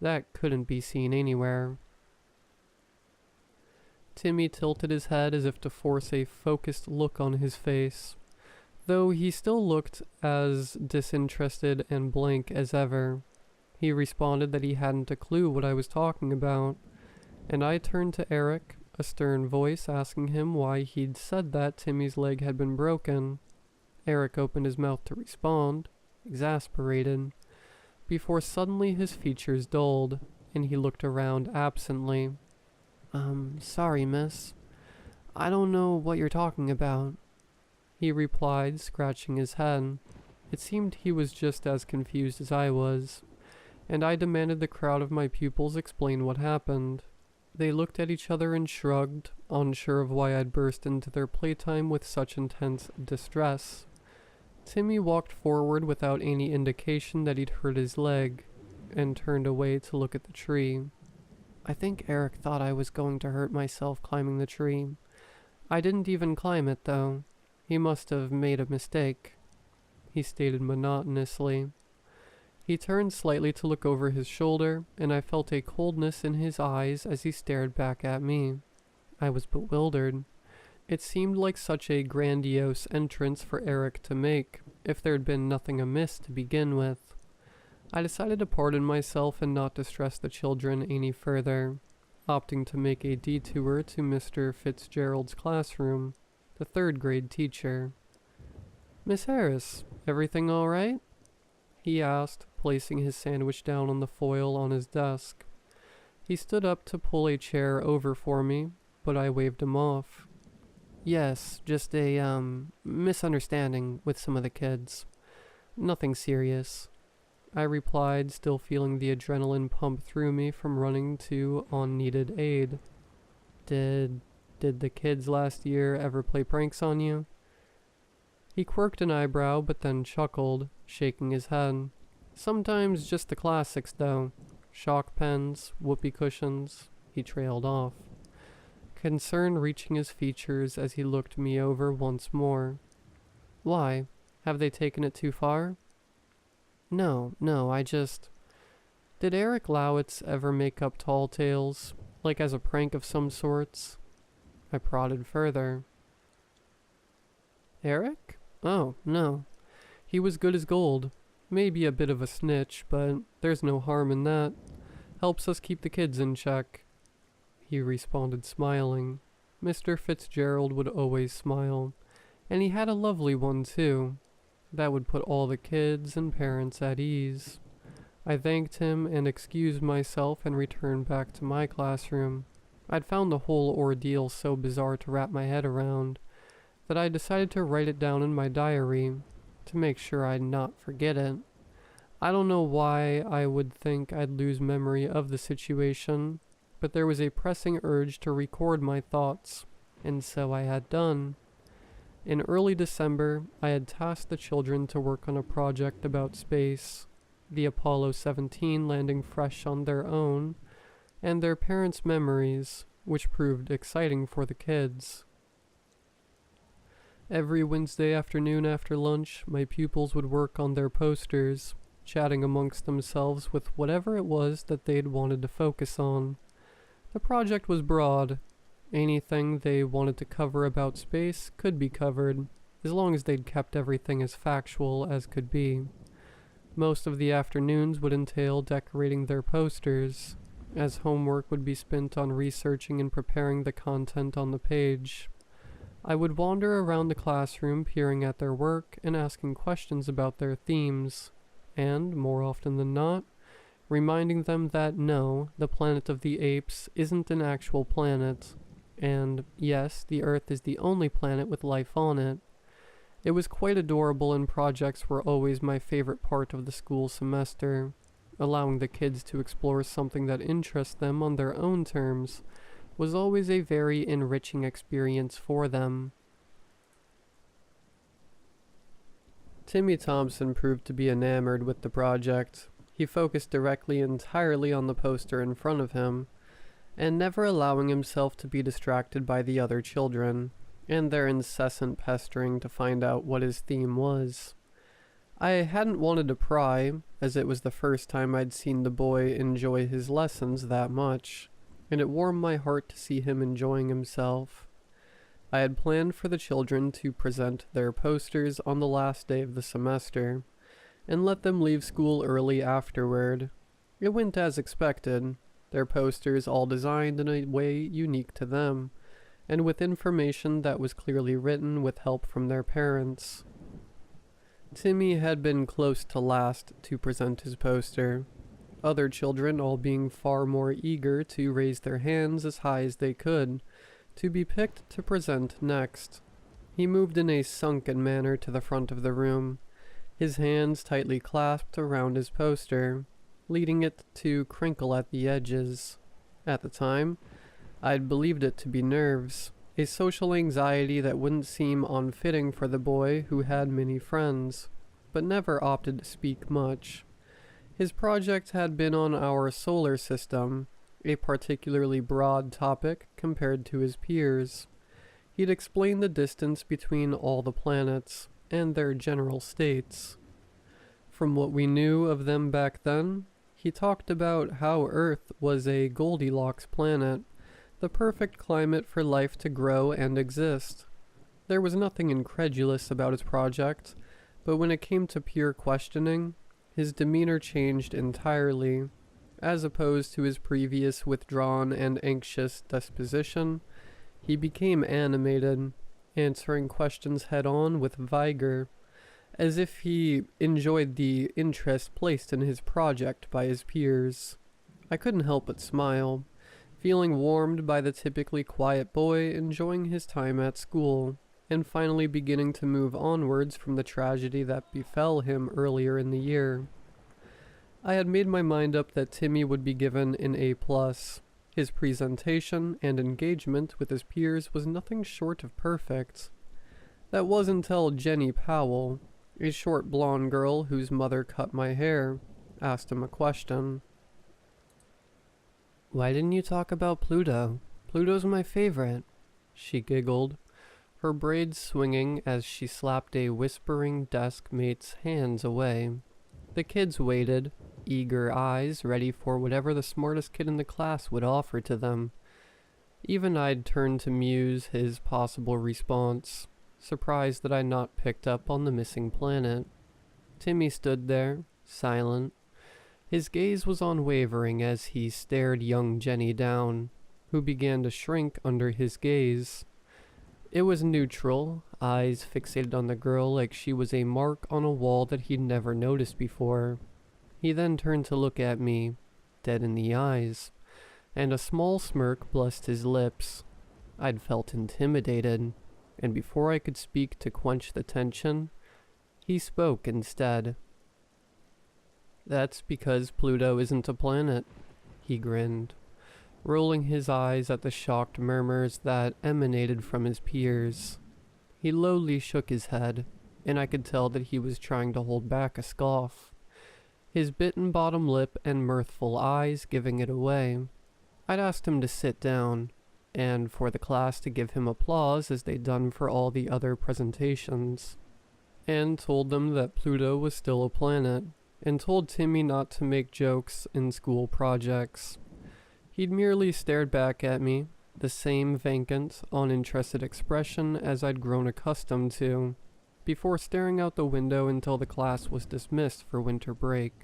That couldn't be seen anywhere. Timmy tilted his head as if to force a focused look on his face, though he still looked as disinterested and blank as ever. He responded that he hadn't a clue what I was talking about, and I turned to Eric, a stern voice asking him why he'd said that Timmy's leg had been broken. Eric opened his mouth to respond, exasperated, before suddenly his features dulled, and he looked around absently. Sorry, miss. I don't know what you're talking about," he replied, scratching his head. It seemed he was just as confused as I was, and I demanded the crowd of my pupils explain what happened. They looked at each other and shrugged, unsure of why I'd burst into their playtime with such intense distress. Timmy walked forward without any indication that he'd hurt his leg, and turned away to look at the tree. I think Eric thought I was going to hurt myself climbing the tree. I didn't even climb it, though. He must have made a mistake, he stated monotonously. He turned slightly to look over his shoulder, and I felt a coldness in his eyes as he stared back at me. I was bewildered. It seemed like such a grandiose entrance for Eric to make, if there'd been nothing amiss to begin with. I decided to pardon myself and not distress the children any further, opting to make a detour to Mr. Fitzgerald's classroom, the third-grade teacher. "Miss Harris, everything all right?" he asked, placing his sandwich down on the foil on his desk. He stood up to pull a chair over for me, but I waved him off. "Yes, just a, misunderstanding with some of the kids. Nothing serious," I replied, still feeling the adrenaline pump through me from running to on needed aid. Did the kids last year ever play pranks on you?" He quirked an eyebrow, but then chuckled, shaking his head. "Sometimes just the classics, though. Shock pens, whoopee cushions." He trailed off, concern reaching his features as he looked me over once more. "Why? Have they taken it too far?" No, I just... Did Eric Lowitz ever make up tall tales, like as a prank of some sorts?" I prodded further. "Eric? Oh, no. He was good as gold. Maybe a bit of a snitch, but there's no harm in that. Helps us keep the kids in check." He responded, smiling. Mr. Fitzgerald would always smile, and he had a lovely one too. That would put all the kids and parents at ease. I thanked him and excused myself and returned back to my classroom. I'd found the whole ordeal so bizarre to wrap my head around that I decided to write it down in my diary to make sure I'd not forget it. I don't know why I would think I'd lose memory of the situation, but there was a pressing urge to record my thoughts, and so I had done. In early December, I had tasked the children to work on a project about space, the Apollo 17 landing fresh on their own, and their parents' memories, which proved exciting for the kids. Every Wednesday afternoon after lunch, my pupils would work on their posters, chatting amongst themselves with whatever it was that they'd wanted to focus on. The project was broad. Anything they wanted to cover about space could be covered, as long as they'd kept everything as factual as could be. Most of the afternoons would entail decorating their posters, as homework would be spent on researching and preparing the content on the page. I would wander around the classroom peering at their work and asking questions about their themes, and, more often than not, reminding them that no, the planet of the apes isn't an actual planet, and yes, the Earth is the only planet with life on it. It was quite adorable, and projects were always my favorite part of the school semester. Allowing the kids to explore something that interests them on their own terms was always a very enriching experience for them. Timmy Thompson proved to be enamored with the project. He focused directly entirely on the poster in front of him, and never allowing himself to be distracted by the other children, and their incessant pestering to find out what his theme was. I hadn't wanted to pry, as it was the first time I'd seen the boy enjoy his lessons that much, and it warmed my heart to see him enjoying himself. I had planned for the children to present their posters on the last day of the semester, and let them leave school early afterward. It went as expected, their posters all designed in a way unique to them, and with information that was clearly written with help from their parents. Timmy had been close to last to present his poster, other children all being far more eager to raise their hands as high as they could, to be picked to present next. He moved in a sunken manner to the front of the room, his hands tightly clasped around his poster, leading it to crinkle at the edges. At the time, I'd believed it to be nerves, a social anxiety that wouldn't seem unfitting for the boy who had many friends, but never opted to speak much. His project had been on our solar system, a particularly broad topic compared to his peers. He'd explained the distance between all the planets, and their general states. From what we knew of them back then, he talked about how Earth was a Goldilocks planet, the perfect climate for life to grow and exist. There was nothing incredulous about his project, but when it came to pure questioning, his demeanor changed entirely. As opposed to his previous withdrawn and anxious disposition, he became animated, answering questions head-on with vigor, as if he enjoyed the interest placed in his project by his peers. I couldn't help but smile, feeling warmed by the typically quiet boy enjoying his time at school, and finally beginning to move onwards from the tragedy that befell him earlier in the year. I had made my mind up that Timmy would be given an A+. His presentation and engagement with his peers was nothing short of perfect. That was until Jenny Powell, a short blonde girl whose mother cut my hair, asked him a question. "Why didn't you talk about Pluto? Pluto's my favorite," she giggled, her braids swinging as she slapped a whispering desk mate's hands away. The kids waited, eager eyes ready for whatever the smartest kid in the class would offer to them. Even I'd turned to muse his possible response, surprised that I'd not picked up on the missing planet. Timmy stood there, silent. His gaze was unwavering as he stared young Jenny down, who began to shrink under his gaze. It was neutral, eyes fixated on the girl like she was a mark on a wall that he'd never noticed before. He then turned to look at me, dead in the eyes, and a small smirk blessed his lips. I'd felt intimidated, and before I could speak to quench the tension, he spoke instead. "That's because Pluto isn't a planet," he grinned, rolling his eyes at the shocked murmurs that emanated from his peers. He lowly shook his head, and I could tell that he was trying to hold back a scoff, his bitten bottom lip and mirthful eyes giving it away. I'd asked him to sit down, and for the class to give him applause as they'd done for all the other presentations, and told them that Pluto was still a planet, and told Timmy not to make jokes in school projects. He'd merely stared back at me, the same vacant, uninterested expression as I'd grown accustomed to, before staring out the window until the class was dismissed for winter break.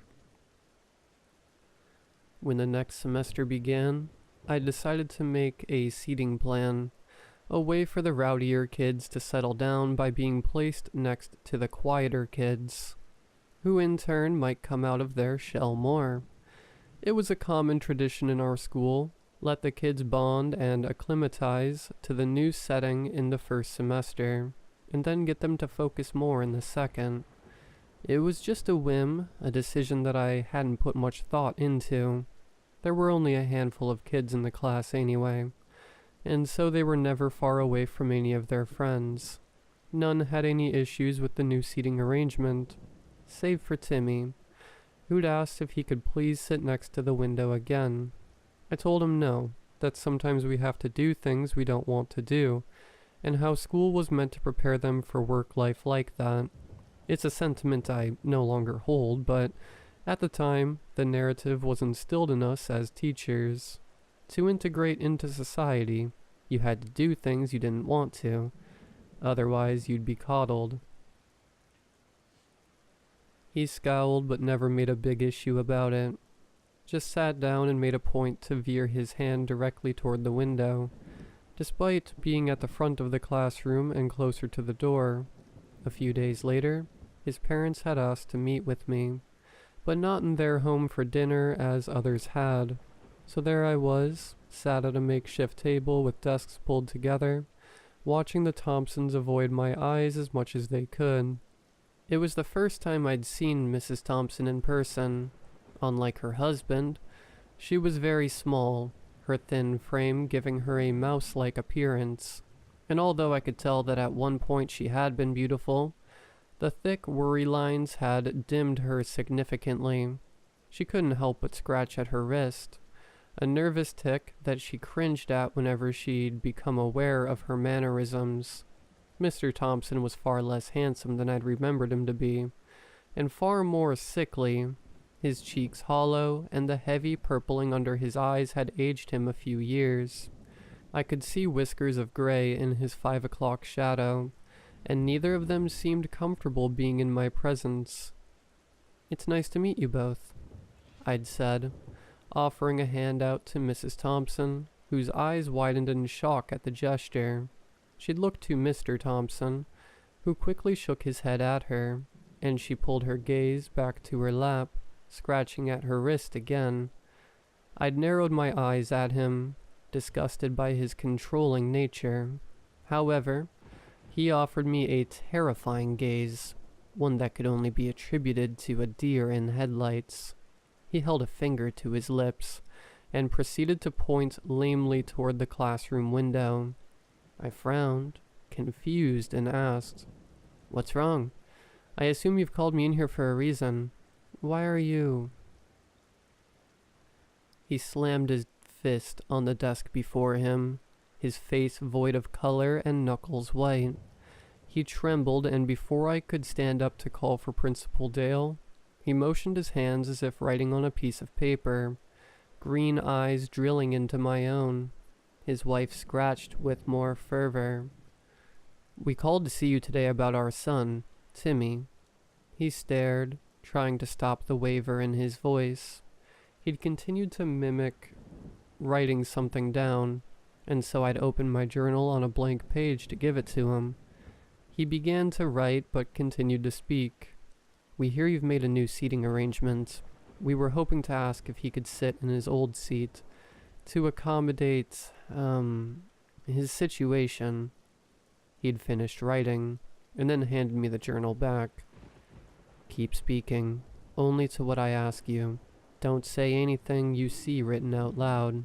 When the next semester began, I decided to make a seating plan, a way for the rowdier kids to settle down by being placed next to the quieter kids, who in turn might come out of their shell more. It was a common tradition in our school, let the kids bond and acclimatize to the new setting in the first semester, and then get them to focus more in the second. It was just a whim, a decision that I hadn't put much thought into. There were only a handful of kids in the class anyway, and so they were never far away from any of their friends. None had any issues with the new seating arrangement, save for Timmy, who'd asked if he could please sit next to the window again. I told him no, that sometimes we have to do things we don't want to do, and how school was meant to prepare them for work life like that. It's a sentiment I no longer hold, but at the time, the narrative was instilled in us as teachers. To integrate into society, you had to do things you didn't want to, otherwise you'd be coddled. He scowled but never made a big issue about it, just sat down and made a point to veer his hand directly toward the window, despite being at the front of the classroom and closer to the door. A few days later, his parents had asked to meet with me, but not in their home for dinner as others had. So there I was, sat at a makeshift table with desks pulled together, watching the Thompsons avoid my eyes as much as they could. It was the first time I'd seen Mrs. Thompson in person. Unlike her husband, she was very small, her thin frame giving her a mouse-like appearance, and although I could tell that at one point she had been beautiful, the thick worry lines had dimmed her significantly. She couldn't help but scratch at her wrist, a nervous tic that she cringed at whenever she'd become aware of her mannerisms. Mr. Thompson was far less handsome than I'd remembered him to be, and far more sickly. His cheeks hollow, and the heavy purpling under his eyes had aged him a few years. I could see whiskers of gray in his 5 o'clock shadow, and neither of them seemed comfortable being in my presence. "It's nice to meet you both," I'd said, offering a hand out to Mrs. Thompson, whose eyes widened in shock at the gesture. She'd looked to Mr. Thompson, who quickly shook his head at her, and she pulled her gaze back to her lap, scratching at her wrist again. I'd narrowed my eyes at him, disgusted by his controlling nature. However, he offered me a terrifying gaze, one that could only be attributed to a deer in headlights. He held a finger to his lips, and proceeded to point lamely toward the classroom window. I frowned, confused, and asked, "What's wrong? I assume you've called me in here for a reason. Why are you—" He slammed his fist on the desk before him, his face void of color and knuckles white. He trembled, and before I could stand up to call for Principal Dale, he motioned his hands as if writing on a piece of paper, green eyes drilling into my own. His wife scratched with more fervor. "We called to see you today about our son, Timmy." He stared, trying to stop the waver in his voice. He'd continued to mimic writing something down, and so I'd opened my journal on a blank page to give it to him. He began to write, but continued to speak. "We hear you've made a new seating arrangement. We were hoping to ask if he could sit in his old seat to accommodate, his situation." He'd finished writing, and then handed me the journal back. "Keep speaking, only to what I ask you. Don't say anything you see written out loud."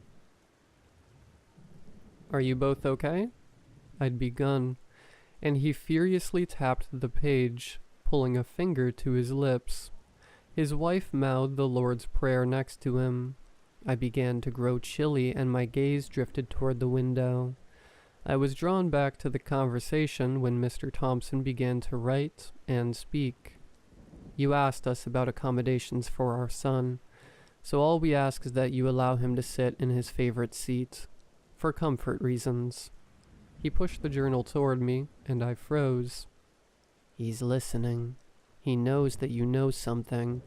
"Are you both okay?" I'd begun, and he furiously tapped the page, pulling a finger to his lips. His wife mouthed the Lord's Prayer next to him. I began to grow chilly, and my gaze drifted toward the window. I was drawn back to the conversation when Mr. Thompson began to write and speak. "You asked us about accommodations for our son, so all we ask is that you allow him to sit in his favorite seat, for comfort reasons." He pushed the journal toward me, and I froze. "He's listening. He knows that you know something.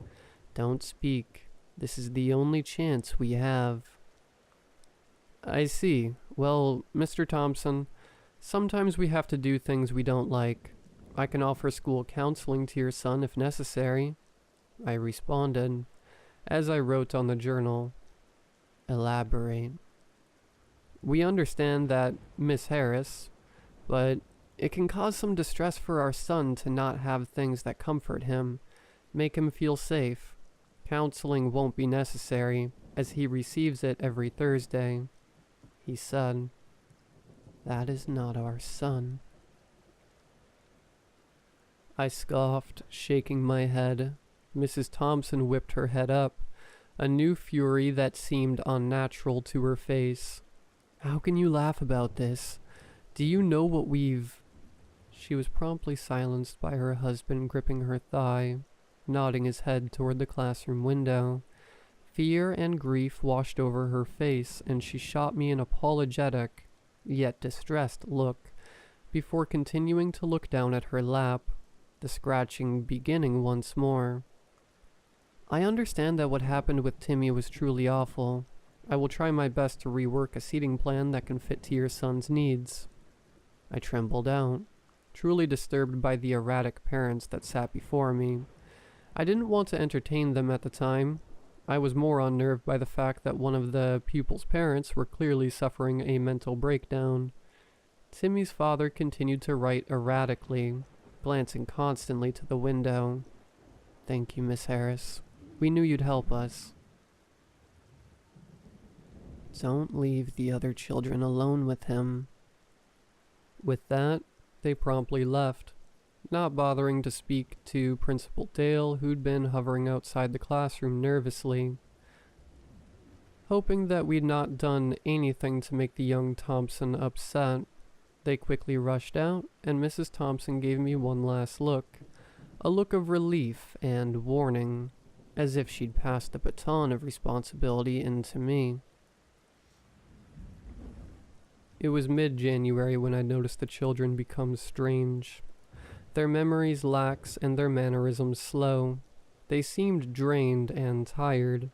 Don't speak. This is the only chance we have." "I see. Well, Mr. Thompson, sometimes we have to do things we don't like. I can offer school counseling to your son if necessary," I responded, as I wrote on the journal. "Elaborate." "We understand that, Miss Harris, but it can cause some distress for our son to not have things that comfort him, make him feel safe. Counseling won't be necessary, as he receives it every Thursday," he said. "That is not our son." I scoffed, shaking my head. Mrs. Thompson whipped her head up, a new fury that seemed unnatural to her face. "How can you laugh about this? Do you know what we've—" She was promptly silenced by her husband gripping her thigh, nodding his head toward the classroom window. Fear and grief washed over her face, and she shot me an apologetic, yet distressed look, before continuing to look down at her lap, the scratching beginning once more. "I understand that what happened with Timmy was truly awful. I will try my best to rework a seating plan that can fit to your son's needs." I trembled out, truly disturbed by the erratic parents that sat before me. I didn't want to entertain them at the time. I was more unnerved by the fact that one of the pupils' parents were clearly suffering a mental breakdown. Timmy's father continued to write erratically, glancing constantly to the window. "Thank you, Miss Harris. We knew you'd help us." "Don't leave the other children alone with him." With that, they promptly left, not bothering to speak to Principal Dale, who'd been hovering outside the classroom nervously. Hoping that we'd not done anything to make the young Thompson upset, they quickly rushed out, and Mrs. Thompson gave me one last look, a look of relief and warning, as if she'd passed the baton of responsibility into me. It was mid-January when I noticed the children become strange. Their memories lax and their mannerisms slow. They seemed drained and tired.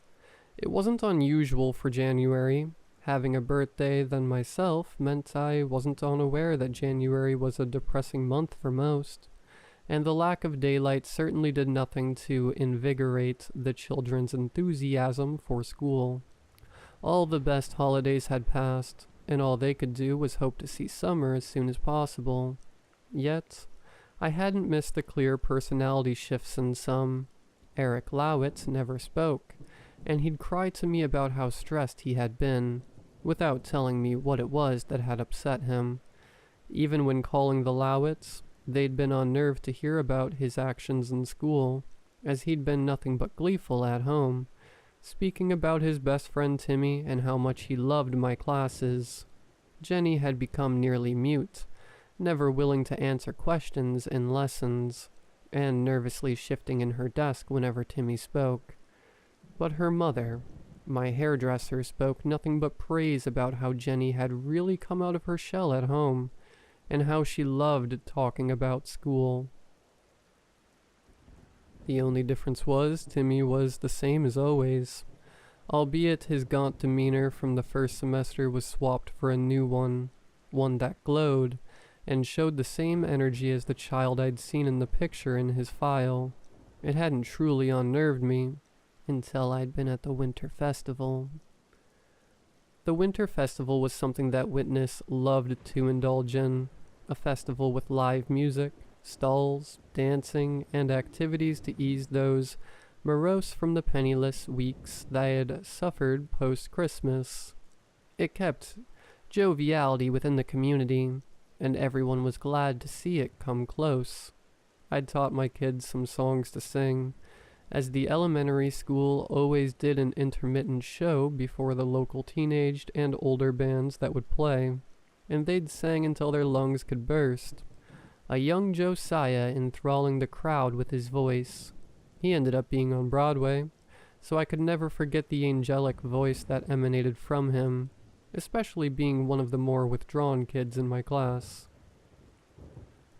It wasn't unusual for January. Having a birthday than myself meant I wasn't unaware that January was a depressing month for most, and the lack of daylight certainly did nothing to invigorate the children's enthusiasm for school. All the best holidays had passed, and all they could do was hope to see summer as soon as possible. Yet, I hadn't missed the clear personality shifts in some. Eric Lowitz never spoke, and he'd cry to me about how stressed he had been, without telling me what it was that had upset him. Even when calling the Lowitz, they'd been unnerved to hear about his actions in school, as he'd been nothing but gleeful at home, speaking about his best friend Timmy and how much he loved my classes. Jenny had become nearly mute, never willing to answer questions in lessons, and nervously shifting in her desk whenever Timmy spoke. But her mother, my hairdresser, spoke nothing but praise about how Jenny had really come out of her shell at home, and how she loved talking about school. The only difference was Timmy was the same as always, albeit his gaunt demeanor from the first semester was swapped for a new one that glowed, and showed the same energy as the child I'd seen in the picture in his file. It hadn't truly unnerved me, until I'd been at the Winter Festival. The Winter Festival was something that Witness loved to indulge in, a festival with live music, stalls, dancing, and activities to ease those morose from the penniless weeks they had suffered post-Christmas. It kept joviality within the community, and everyone was glad to see it come close. I'd taught my kids some songs to sing, as the elementary school always did an intermittent show before the local teenaged and older bands that would play, and they'd sang until their lungs could burst. A young Josiah enthralling the crowd with his voice. He ended up being on Broadway, so I could never forget the angelic voice that emanated from him, especially being one of the more withdrawn kids in my class.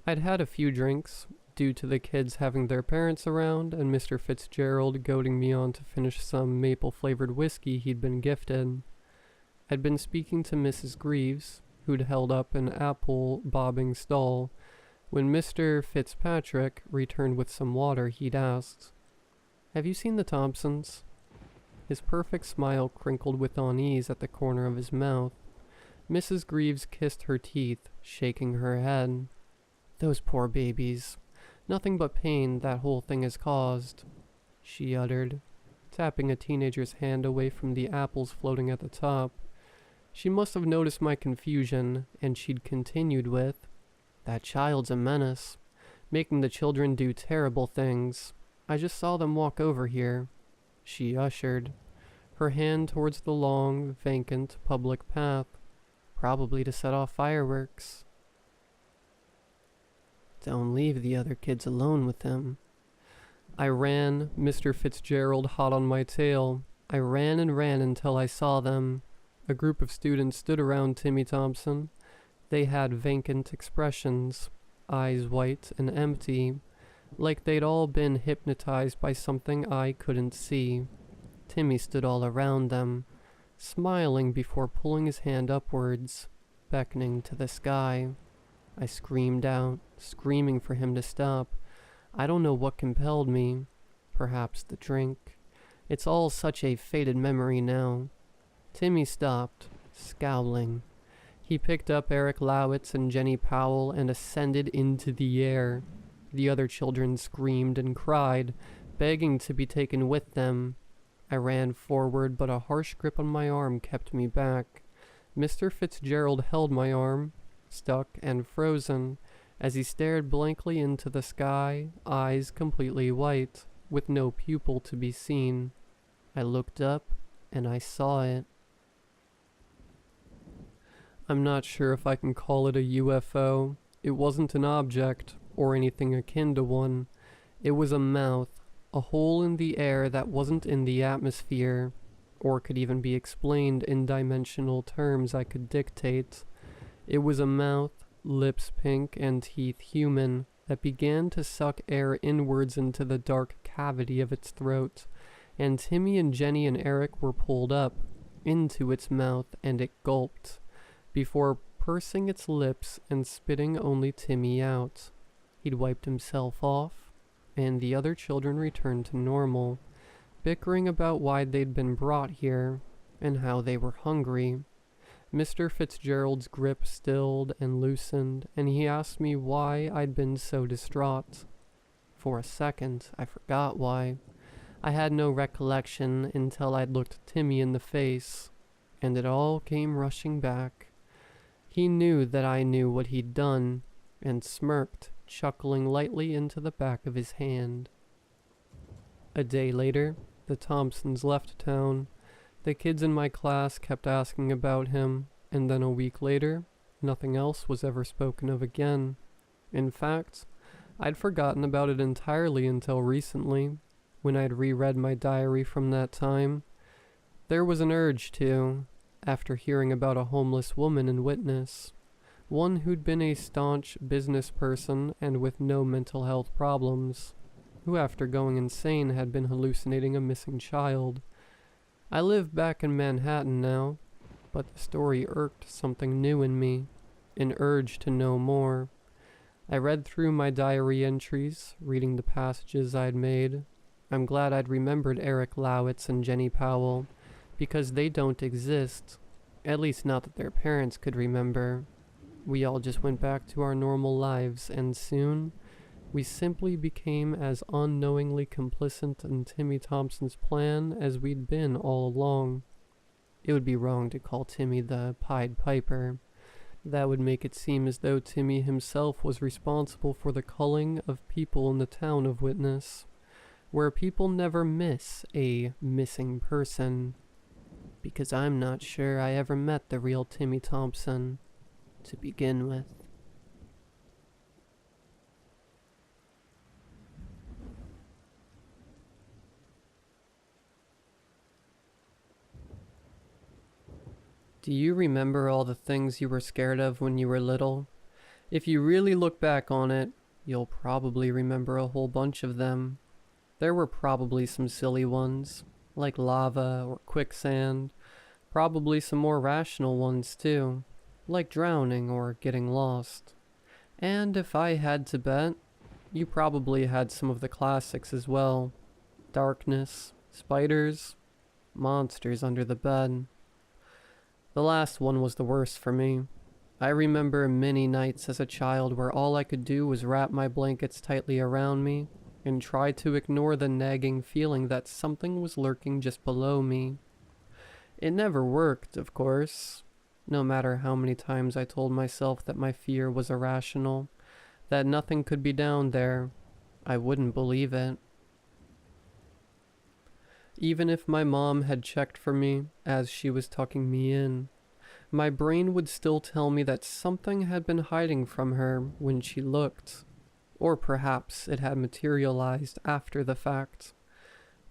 I'd had a few drinks, due to the kids having their parents around and Mr. Fitzgerald goading me on to finish some maple-flavored whiskey he'd been gifted. I'd been speaking to Mrs. Greaves, who'd held up an apple-bobbing stall, when Mr. Fitzpatrick returned with some water he'd asked, "Have you seen the Thompsons?" His perfect smile crinkled with unease at the corner of his mouth. Mrs. Greaves kissed her teeth, shaking her head. "Those poor babies. Nothing but pain that whole thing has caused," she uttered, tapping a teenager's hand away from the apples floating at the top. She must have noticed my confusion, and she'd continued with, "That child's a menace, making the children do terrible things. I just saw them walk over here," she ushered, her hand towards the long, vacant public path, probably to set off fireworks. "Don't leave the other kids alone with them." I ran, Mr. Fitzgerald hot on my tail. I ran and ran until I saw them. A group of students stood around Timmy Thompson. They had vacant expressions, eyes white and empty, like they'd all been hypnotized by something I couldn't see. Timmy stood all around them, smiling before pulling his hand upwards, beckoning to the sky. I screamed out, screaming for him to stop. I don't know what compelled me. Perhaps the drink. It's all such a faded memory now. Timmy stopped, scowling. He picked up Eric Lowitz and Jenny Powell and ascended into the air. The other children screamed and cried, begging to be taken with them. I ran forward, but a harsh grip on my arm kept me back. Mr. Fitzgerald held my arm, stuck and frozen, as he stared blankly into the sky, eyes completely white, with no pupil to be seen. I looked up, and I saw it. I'm not sure if I can call it a UFO. It wasn't an object, or anything akin to one. It was a mouth, a hole in the air that wasn't in the atmosphere, or could even be explained in dimensional terms I could dictate. It was a mouth, lips pink and teeth human, that began to suck air inwards into the dark cavity of its throat, and Timmy and Jenny and Eric were pulled up into its mouth, and it gulped, before pursing its lips and spitting only Timmy out. He'd wiped himself off, and the other children returned to normal, bickering about why they'd been brought here, and how they were hungry. Mr. Fitzgerald's grip stilled and loosened, and he asked me why I'd been so distraught. For a second, I forgot why. I had no recollection until I'd looked Timmy in the face, and it all came rushing back. He knew that I knew what he'd done, and smirked, chuckling lightly into the back of his hand. A day later, the Thompsons left town. The kids in my class kept asking about him, and then a week later, nothing else was ever spoken of again. In fact, I'd forgotten about it entirely until recently, when I'd reread my diary from that time. There was an urge to, after hearing about a homeless woman in witness, one who'd been a staunch business person and with no mental health problems, who after going insane had been hallucinating a missing child. I live back in Manhattan now, but the story irked something new in me, an urge to know more. I read through my diary entries, reading the passages I'd made. I'm glad I'd remembered Eric Lowitz and Jenny Powell, because they don't exist, at least not that their parents could remember. We all just went back to our normal lives, and soon we simply became as unknowingly complicit in Timmy Thompson's plan as we'd been all along. It would be wrong to call Timmy the Pied Piper. That would make it seem as though Timmy himself was responsible for the culling of people in the town of Witness, where people never miss a missing person. Because I'm not sure I ever met the real Timmy Thompson to begin with. Do you remember all the things you were scared of when you were little? If you really look back on it, you'll probably remember a whole bunch of them. There were probably some silly ones, like lava or quicksand. Probably some more rational ones too, like drowning or getting lost. And if I had to bet, you probably had some of the classics as well. Darkness, spiders, monsters under the bed. The last one was the worst for me. I remember many nights as a child where all I could do was wrap my blankets tightly around me and try to ignore the nagging feeling that something was lurking just below me. It never worked, of course. No matter how many times I told myself that my fear was irrational, that nothing could be down there, I wouldn't believe it. Even if my mom had checked for me as she was tucking me in, my brain would still tell me that something had been hiding from her when she looked, or perhaps it had materialized after the fact.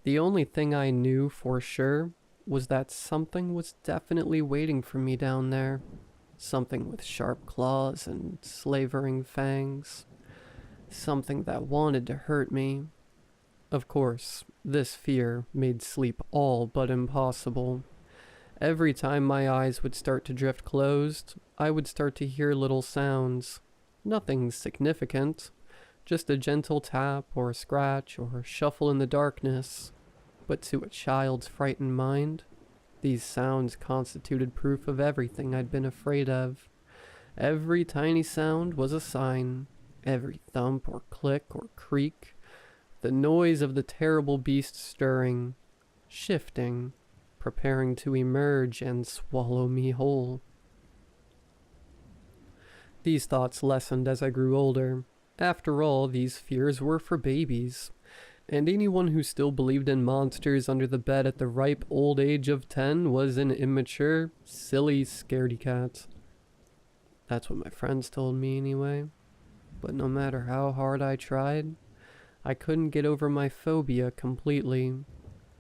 The only thing I knew for sure was that something was definitely waiting for me down there. Something with sharp claws and slavering fangs. Something that wanted to hurt me. Of course, this fear made sleep all but impossible. Every time my eyes would start to drift closed, I would start to hear little sounds. Nothing significant, just a gentle tap or scratch or shuffle in the darkness. But to a child's frightened mind, these sounds constituted proof of everything I'd been afraid of. Every tiny sound was a sign. Every thump or click or creak. The noise of the terrible beast stirring, shifting, preparing to emerge and swallow me whole. These thoughts lessened as I grew older. After all, these fears were for babies, and anyone who still believed in monsters under the bed at the ripe old age of 10 was an immature, silly scaredy cat. That's what my friends told me anyway. But no matter how hard I tried, I couldn't get over my phobia completely.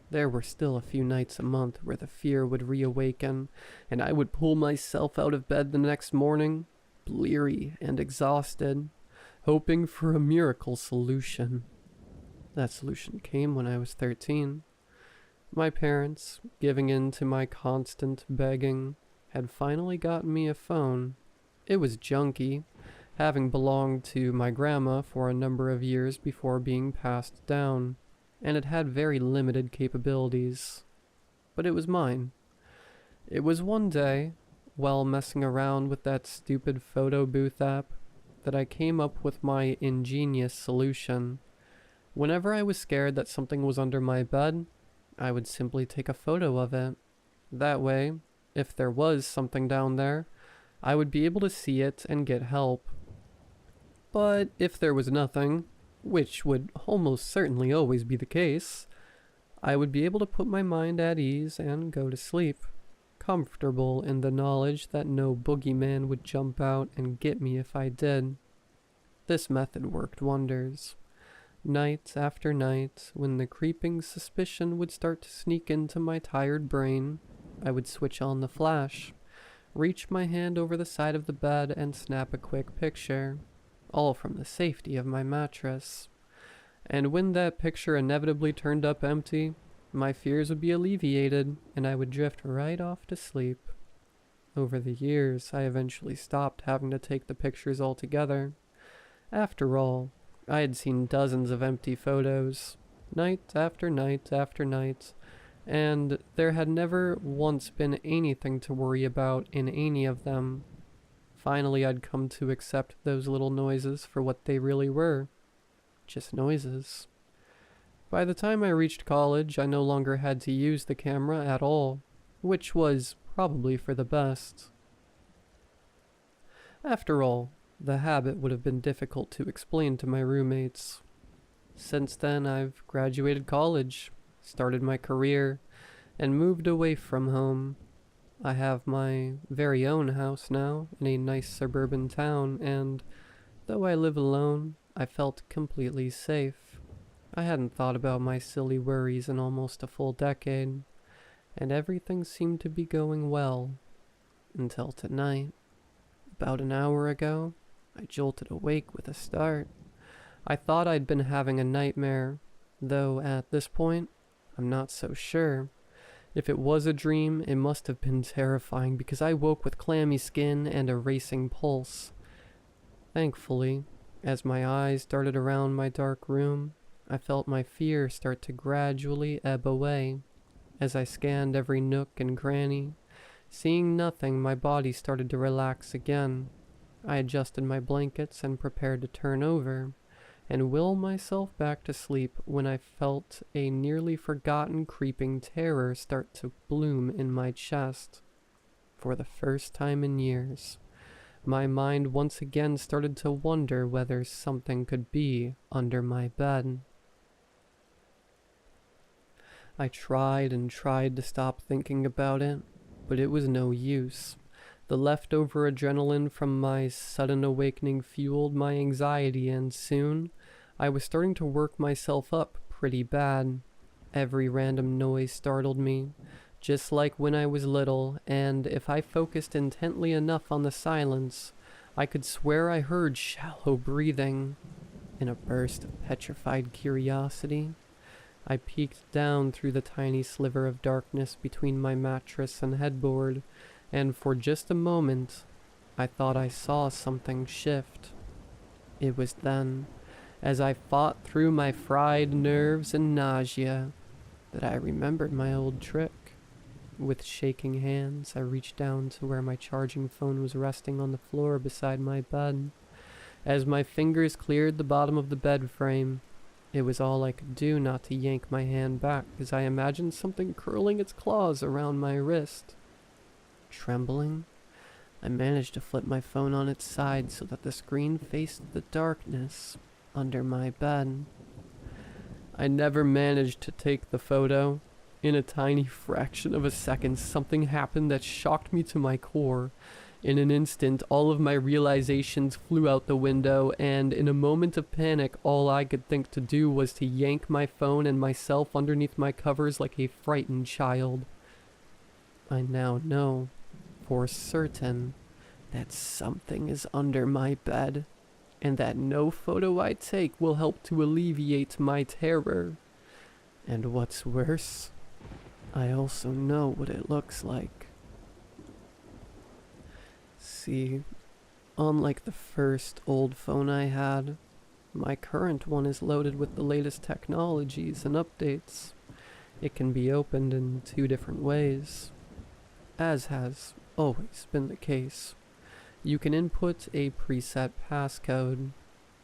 There were still a few nights a month where the fear would reawaken, and I would pull myself out of bed the next morning, bleary and exhausted, hoping for a miracle solution. That solution came when I was 13. My parents, giving in to my constant begging, had finally gotten me a phone. It was junky, having belonged to my grandma for a number of years before being passed down, and it had very limited capabilities. But it was mine. It was one day, while messing around with that stupid photo booth app, that I came up with my ingenious solution. Whenever I was scared that something was under my bed, I would simply take a photo of it. That way, if there was something down there, I would be able to see it and get help. But if there was nothing, which would almost certainly always be the case, I would be able to put my mind at ease and go to sleep, comfortable in the knowledge that no boogeyman would jump out and get me if I did. This method worked wonders. Night after night, when the creeping suspicion would start to sneak into my tired brain, I would switch on the flash, reach my hand over the side of the bed and snap a quick picture, all from the safety of my mattress. And when that picture inevitably turned up empty, my fears would be alleviated and I would drift right off to sleep. Over the years, I eventually stopped having to take the pictures altogether. After all, I had seen dozens of empty photos, night after night after night, and there had never once been anything to worry about in any of them. Finally, I'd come to accept those little noises for what they really were. Just noises. By the time I reached college, I no longer had to use the camera at all, which was probably for the best. After all, the habit would have been difficult to explain to my roommates. Since then, I've graduated college, started my career, and moved away from home. I have my very own house now in a nice suburban town, and though I live alone, I felt completely safe. I hadn't thought about my silly worries in almost a full decade, and everything seemed to be going well. Until tonight. About an hour ago, I jolted awake with a start. I thought I'd been having a nightmare, though at this point, I'm not so sure. If it was a dream, it must have been terrifying because I woke with clammy skin and a racing pulse. Thankfully, as my eyes darted around my dark room, I felt my fear start to gradually ebb away. As I scanned every nook and cranny, seeing nothing, my body started to relax again. I adjusted my blankets and prepared to turn over, and will myself back to sleep when I felt a nearly forgotten creeping terror start to bloom in my chest. For the first time in years, my mind once again started to wonder whether something could be under my bed. I tried and tried to stop thinking about it, but it was no use. The leftover adrenaline from my sudden awakening fueled my anxiety, and soon I was starting to work myself up pretty bad. Every random noise startled me, just like when I was little, and if I focused intently enough on the silence, I could swear I heard shallow breathing. In a burst of petrified curiosity, I peeked down through the tiny sliver of darkness between my mattress and headboard, and for just a moment, I thought I saw something shift. It was then, as I fought through my fried nerves and nausea, that I remembered my old trick. With shaking hands, I reached down to where my charging phone was resting on the floor beside my bed. As my fingers cleared the bottom of the bed frame, it was all I could do not to yank my hand back as I imagined something curling its claws around my wrist. Trembling, I managed to flip my phone on its side so that the screen faced the darkness under my bed. I never managed to take the photo. In a tiny fraction of a second, something happened that shocked me to my core. In an instant, all of my realizations flew out the window, and in a moment of panic, all I could think to do was to yank my phone and myself underneath my covers like a frightened child. I now know, for certain, that something is under my bed, and that no photo I take will help to alleviate my terror. And what's worse, I also know what it looks like. See, unlike the first old phone I had, my current one is loaded with the latest technologies and updates. It can be opened in 2 different ways, as has always been the case. You can input a preset passcode,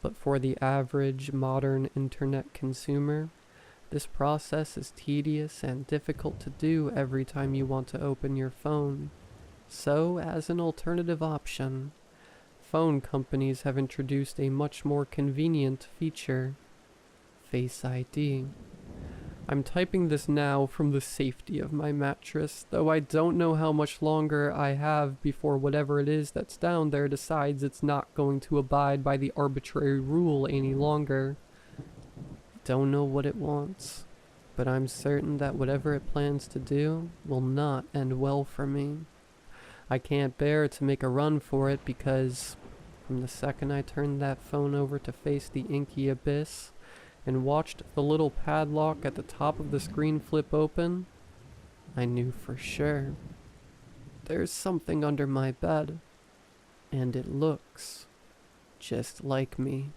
but for the average modern internet consumer, this process is tedious and difficult to do every time you want to open your phone. So, as an alternative option, phone companies have introduced a much more convenient feature: Face ID. I'm typing this now from the safety of my mattress, though I don't know how much longer I have before whatever it is that's down there decides it's not going to abide by the arbitrary rule any longer. Don't know what it wants, but I'm certain that whatever it plans to do will not end well for me. I can't bear to make a run for it because, from the second I turned that phone over to face the inky abyss and watched the little padlock at the top of the screen flip open, I knew for sure. There's something under my bed, and it looks just like me.